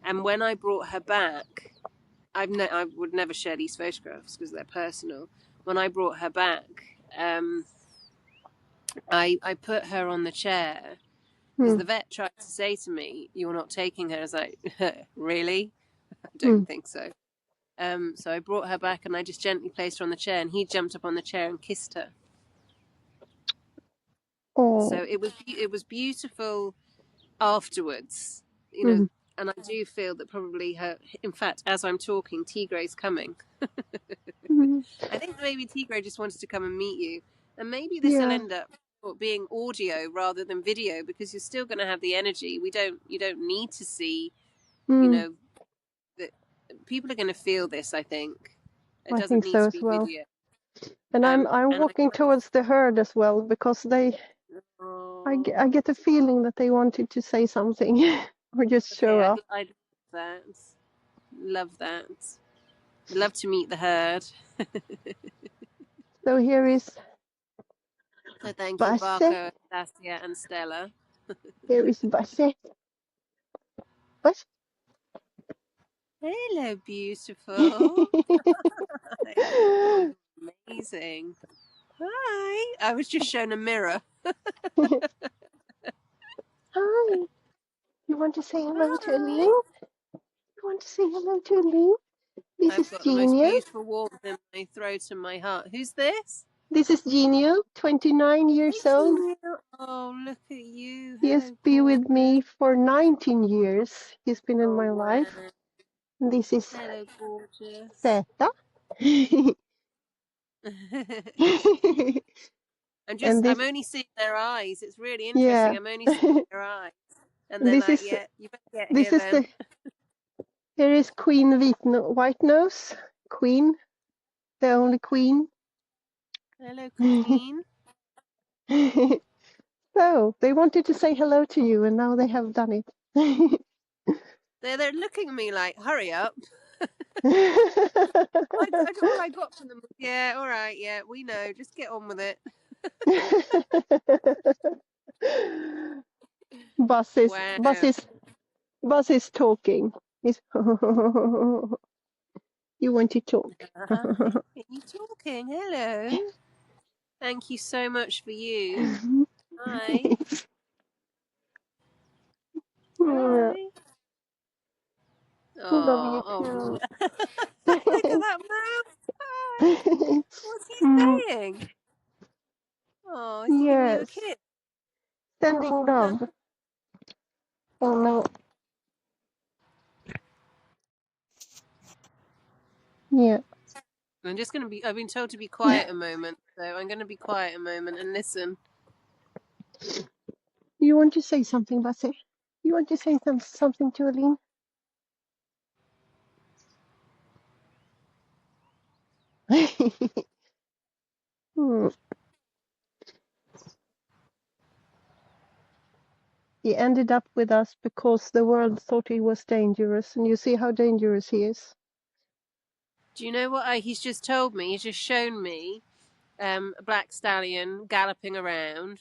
[SPEAKER 1] And when I brought her back, I would never share these photographs because they're personal. When I brought her back, I put her on the chair because the vet tried to say to me, "You're not taking her." I was like, "Really? I don't think so." So I brought her back and I just gently placed her on the chair, and he jumped up on the chair and kissed her.
[SPEAKER 2] Oh.
[SPEAKER 1] So it was beautiful afterwards, you know. And I do feel that probably her. In fact, as I'm talking, Tigray's coming. I think maybe Tigray just wanted to come and meet you, and maybe this will
[SPEAKER 2] Yeah.
[SPEAKER 1] end up being audio rather than video because you're still going to have the energy. You don't need to see, you know, that people are going to feel this. I think it
[SPEAKER 2] I
[SPEAKER 1] doesn't
[SPEAKER 2] think
[SPEAKER 1] need
[SPEAKER 2] so
[SPEAKER 1] to
[SPEAKER 2] as
[SPEAKER 1] be
[SPEAKER 2] well.
[SPEAKER 1] video.
[SPEAKER 2] And I'm
[SPEAKER 1] And
[SPEAKER 2] walking towards the herd as well because I get a feeling that they wanted to say something or just show
[SPEAKER 1] okay,
[SPEAKER 2] up.
[SPEAKER 1] I'd love that. I'd love to meet the herd.
[SPEAKER 2] So here is
[SPEAKER 1] So thank you,
[SPEAKER 2] Basse.
[SPEAKER 1] Barco, Saskia, and Stella.
[SPEAKER 2] Here is Basse. What?
[SPEAKER 1] Hello, beautiful. Oh, amazing. Hi. I was just shown a mirror.
[SPEAKER 2] Hi. You want to say hello to Aline?
[SPEAKER 1] Hi.
[SPEAKER 2] You want to say hello to Aline? This
[SPEAKER 1] I've
[SPEAKER 2] is
[SPEAKER 1] got the most
[SPEAKER 2] Genia.
[SPEAKER 1] beautiful warmth in my throat and my heart. Who's this?
[SPEAKER 2] This is Genia, 29 years old.
[SPEAKER 1] Oh, look at you.
[SPEAKER 2] He has
[SPEAKER 1] Hello,
[SPEAKER 2] been with
[SPEAKER 1] gorgeous.
[SPEAKER 2] me for 19 years. He's been in
[SPEAKER 1] Oh,
[SPEAKER 2] my
[SPEAKER 1] wow.
[SPEAKER 2] life. And this is
[SPEAKER 1] Hello, gorgeous.
[SPEAKER 2] Zeta. and
[SPEAKER 1] I'm
[SPEAKER 2] this,
[SPEAKER 1] only seeing their eyes. It's really
[SPEAKER 2] yeah.
[SPEAKER 1] interesting. I'm only seeing their eyes. And they're
[SPEAKER 2] this
[SPEAKER 1] like,
[SPEAKER 2] is
[SPEAKER 1] yeah, you better get
[SPEAKER 2] this
[SPEAKER 1] here
[SPEAKER 2] is
[SPEAKER 1] then.
[SPEAKER 2] here is Queen White Nose. Queen, the only queen.
[SPEAKER 1] Hello, Queen.
[SPEAKER 2] So they wanted to say hello to you, and now they have done it.
[SPEAKER 1] They're looking at me like, hurry up. All I got from them was, yeah, all right, yeah, we know. Just get on with it.
[SPEAKER 2] Buzz is Buzz
[SPEAKER 1] Wow.
[SPEAKER 2] is Buzz is talking. He's you want to talk.
[SPEAKER 1] Hi. Are you talking? Hello. Thank you so much for you. Hi.
[SPEAKER 2] Yeah,
[SPEAKER 1] Hi.
[SPEAKER 2] love you
[SPEAKER 1] Oh,
[SPEAKER 2] too.
[SPEAKER 1] look at that mouth. Hi. What's he saying? Oh, is he giving you a
[SPEAKER 2] Yes,
[SPEAKER 1] kiss?
[SPEAKER 2] sending love. Oh no. Yeah.
[SPEAKER 1] I've been told to be quiet a moment, so I'm going to be quiet a moment and listen.
[SPEAKER 2] You want to say something, Basse? You want to say something to Aline? Hmm. He ended up with us because the world thought he was dangerous, and you see how dangerous he is.
[SPEAKER 1] Do you know what he's just told me? He's just shown me a black stallion galloping around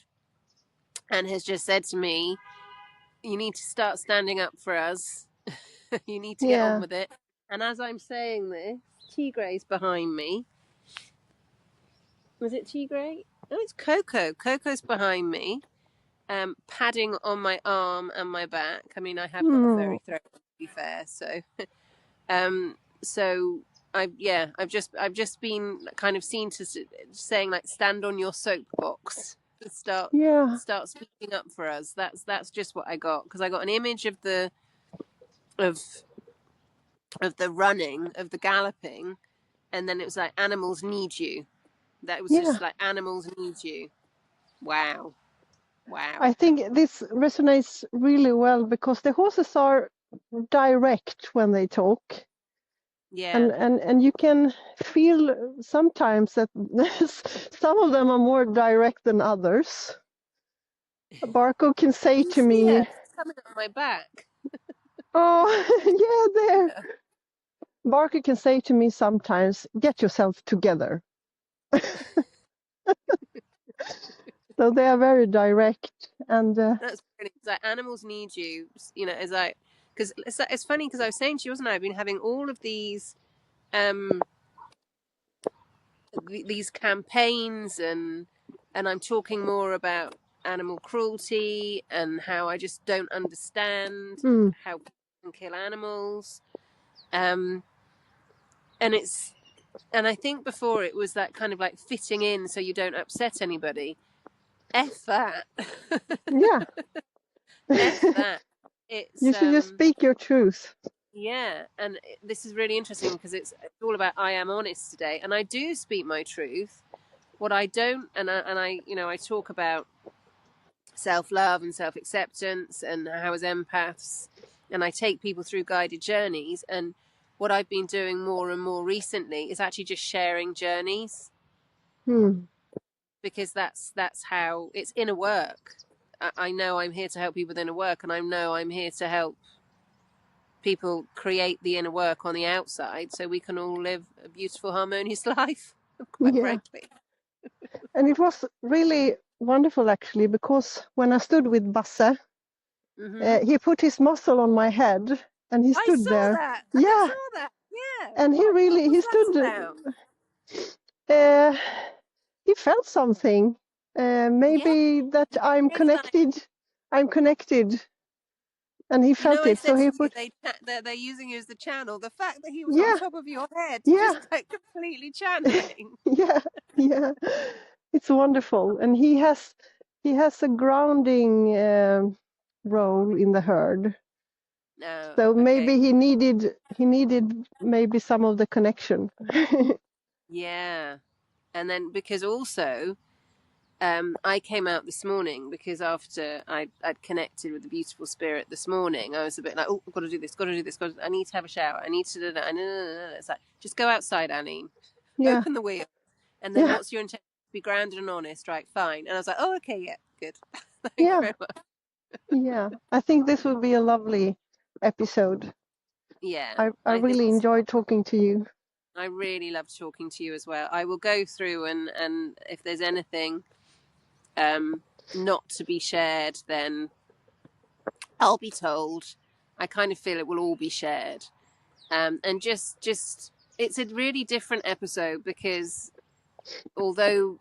[SPEAKER 1] and has just said to me, you need to start standing up for us. You need to get on
[SPEAKER 2] Yeah,
[SPEAKER 1] with it. And as I'm saying this, Tigray's behind me. Was it Tigray? Oh, it's Coco. Coco's behind me, padding on my arm and my back. I mean, I have got a
[SPEAKER 2] hmm.
[SPEAKER 1] furry throat, to be fair. Um, so I've just been kind of seen to saying like, stand on your soapbox, start
[SPEAKER 2] Yeah,
[SPEAKER 1] start speaking up for us. That's just what I got, because I got an image of the of running, of the galloping, and then it was like, animals need you. That was
[SPEAKER 2] yeah.
[SPEAKER 1] just like, animals need you. Wow.
[SPEAKER 2] I think this resonates really well because the horses are direct when they talk,
[SPEAKER 1] Yeah.
[SPEAKER 2] and you can feel sometimes that some of them are more direct than others. Barco can say
[SPEAKER 1] You
[SPEAKER 2] to
[SPEAKER 1] see her.
[SPEAKER 2] me,
[SPEAKER 1] She's coming on my back.
[SPEAKER 2] "Oh, yeah, there." Barker can say to me sometimes, "Get yourself together." So they are very direct, and
[SPEAKER 1] That's brilliant. It's like, animals need you. It's like, because it's funny, because I was saying to you, wasn't I? I've been having all of um these campaigns, and I'm talking more about animal cruelty and how I just don't understand
[SPEAKER 2] mm,
[SPEAKER 1] how people can kill animals. Um, and it's and I think before it was that kind of like fitting in so you don't upset anybody. F that.
[SPEAKER 2] yeah,
[SPEAKER 1] F that. It's
[SPEAKER 2] you should just speak your truth.
[SPEAKER 1] yeah, and this is really interesting because it's all about, I am honest today, and I do speak my truth. What I don't, I talk about self-love and self-acceptance and how, as empaths, and I take people through guided journeys. And what I've been doing more and more recently is actually just sharing journeys,
[SPEAKER 2] Mm,
[SPEAKER 1] because that's how it's inner work. I know I'm here to help people with inner work, and I know I'm here to help people create the inner work on the outside so we can all live a beautiful, harmonious life, quite
[SPEAKER 2] yeah,
[SPEAKER 1] frankly.
[SPEAKER 2] and it was really wonderful actually because when I stood with Basse,
[SPEAKER 1] Mm-hmm.
[SPEAKER 2] he put his muscle on my head, and he
[SPEAKER 1] I
[SPEAKER 2] stood
[SPEAKER 1] saw
[SPEAKER 2] there.
[SPEAKER 1] that. I
[SPEAKER 2] Yeah,
[SPEAKER 1] saw that. Yeah.
[SPEAKER 2] and
[SPEAKER 1] What was
[SPEAKER 2] he
[SPEAKER 1] that
[SPEAKER 2] stood.
[SPEAKER 1] about?
[SPEAKER 2] Uh, he felt something.
[SPEAKER 1] Yeah.
[SPEAKER 2] Maybe that I'm
[SPEAKER 1] Really like,
[SPEAKER 2] connected. I'm connected, and he felt
[SPEAKER 1] I
[SPEAKER 2] it. So
[SPEAKER 1] said to
[SPEAKER 2] he
[SPEAKER 1] you,
[SPEAKER 2] put.
[SPEAKER 1] they're using you as the channel. The fact that he was on
[SPEAKER 2] Yeah,
[SPEAKER 1] top of your head,
[SPEAKER 2] yeah,
[SPEAKER 1] just like completely channeling.
[SPEAKER 2] yeah, yeah. It's wonderful, and he has a grounding role in the herd.
[SPEAKER 1] No,
[SPEAKER 2] So
[SPEAKER 1] okay.
[SPEAKER 2] maybe he needed maybe some of the connection.
[SPEAKER 1] Yeah. And then, because also, I came out this morning because after I'd connected with the beautiful spirit this morning, I was a bit like, oh, I've got to do this, got to do this, I need to have a shower, I need to do that. It's like, just go outside, Aline,
[SPEAKER 2] Yeah,
[SPEAKER 1] open the wheel, and then
[SPEAKER 2] yeah,
[SPEAKER 1] what's your intention? Be grounded and honest, right? Fine. And I was like, oh, okay, yeah, good. Thank you
[SPEAKER 2] yeah,
[SPEAKER 1] very much.
[SPEAKER 2] yeah. I think this will be a lovely episode.
[SPEAKER 1] Yeah,
[SPEAKER 2] I
[SPEAKER 1] I think
[SPEAKER 2] really enjoyed talking to you.
[SPEAKER 1] I really loved talking to you as well. I will go through, and if there's anything not to be shared, then I'll be told. I kind of feel it will all be shared. And just it's a really different episode because, although,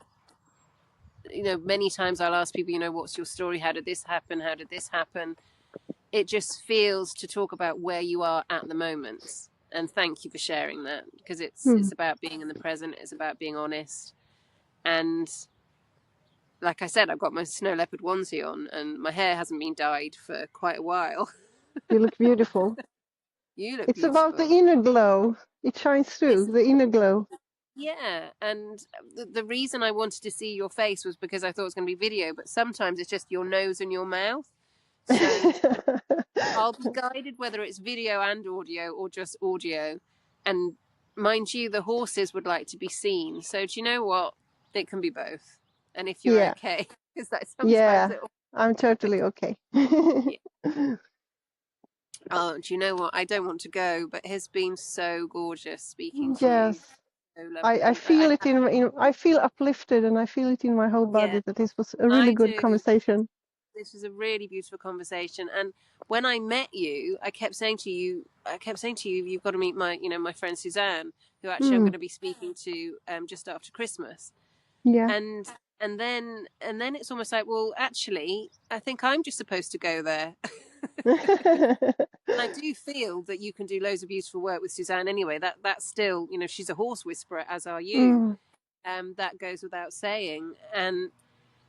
[SPEAKER 1] many times I'll ask people, what's your story? How did this happen? How did this happen? It just feels to talk about where you are at the moment. And thank you for sharing that, because
[SPEAKER 2] Hmm.
[SPEAKER 1] it's about being in the present. It's about being honest. And like I said, I've got my snow leopard onesie on, and my hair hasn't been dyed for quite a while.
[SPEAKER 2] You look beautiful.
[SPEAKER 1] You look
[SPEAKER 2] It's about the
[SPEAKER 1] beautiful.
[SPEAKER 2] inner glow. It shines through
[SPEAKER 1] It's
[SPEAKER 2] the inner glow.
[SPEAKER 1] Yeah, and the reason I wanted to see your face was because I thought it was going to be video, but sometimes it's just your nose and your mouth. So I'll be guided whether it's video and audio or just audio. And mind you, the horses would like to be seen. So do you know what? It can be both. And if you're
[SPEAKER 2] Yeah.
[SPEAKER 1] okay, because that sometimes
[SPEAKER 2] Yeah.
[SPEAKER 1] it.
[SPEAKER 2] I'm totally okay.
[SPEAKER 1] Yeah. Oh, do you know what? I don't want to go, but it's been so gorgeous speaking to you.
[SPEAKER 2] Yes.
[SPEAKER 1] So
[SPEAKER 2] I
[SPEAKER 1] lovely.
[SPEAKER 2] feel it in I feel uplifted, and I feel it in my whole
[SPEAKER 1] Yeah,
[SPEAKER 2] body that this was a really
[SPEAKER 1] I
[SPEAKER 2] good
[SPEAKER 1] do.
[SPEAKER 2] conversation.
[SPEAKER 1] This was a really beautiful conversation. And when I met you, I kept saying to you, you've got to meet my friend Suzanne, who actually I'm
[SPEAKER 2] Mm,
[SPEAKER 1] going to be speaking to just after Christmas.
[SPEAKER 2] yeah.
[SPEAKER 1] And and then it's almost like, well, actually, I think I'm just supposed to go there. And I do feel that you can do loads of beautiful work with Suzanne anyway. That's still, she's a horse whisperer, as are you.
[SPEAKER 2] Mm,
[SPEAKER 1] That goes without saying. And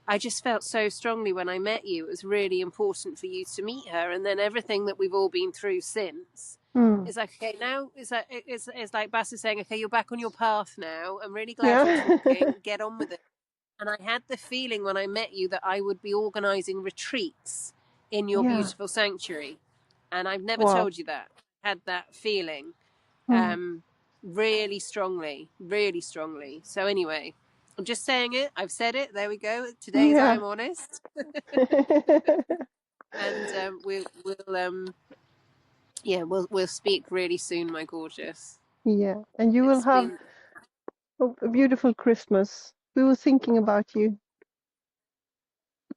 [SPEAKER 1] I just felt so strongly when I met you, it was really important for you to meet her. And then everything that we've all been through since
[SPEAKER 2] mm.
[SPEAKER 1] is like, okay, now it's like Bass is saying, okay, you're back on your path now. I'm really glad you're
[SPEAKER 2] Yeah.
[SPEAKER 1] talking. Get on with it. And I had the feeling when I met you that I would be organising retreats in your
[SPEAKER 2] Yeah.
[SPEAKER 1] beautiful sanctuary. And I've never
[SPEAKER 2] Wow.
[SPEAKER 1] told you that. I had that feeling
[SPEAKER 2] Mm.
[SPEAKER 1] really strongly, really strongly. So, anyway, I'm just saying it. I've said it. There we go. Today's
[SPEAKER 2] Yeah.
[SPEAKER 1] I'm honest. And we'll speak really soon, my gorgeous.
[SPEAKER 2] Yeah. And you will
[SPEAKER 1] It's
[SPEAKER 2] have
[SPEAKER 1] been.
[SPEAKER 2] a beautiful Christmas. We were thinking about you.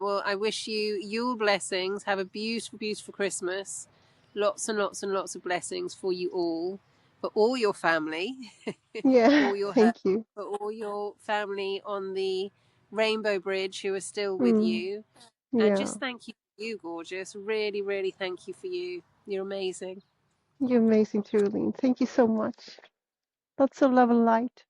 [SPEAKER 1] Well, I wish you Yule blessings. Have a beautiful, beautiful Christmas. Lots and lots and lots of blessings for you all, for all your family,
[SPEAKER 2] Yeah.
[SPEAKER 1] all your
[SPEAKER 2] Thank you.
[SPEAKER 1] for all your family on the Rainbow Bridge who are still with
[SPEAKER 2] Mm.
[SPEAKER 1] you. And
[SPEAKER 2] Yeah.
[SPEAKER 1] just thank you, you gorgeous. Really, really thank you for you. You're amazing.
[SPEAKER 2] You're amazing, Truline. Thank you so much. Lots of love and light.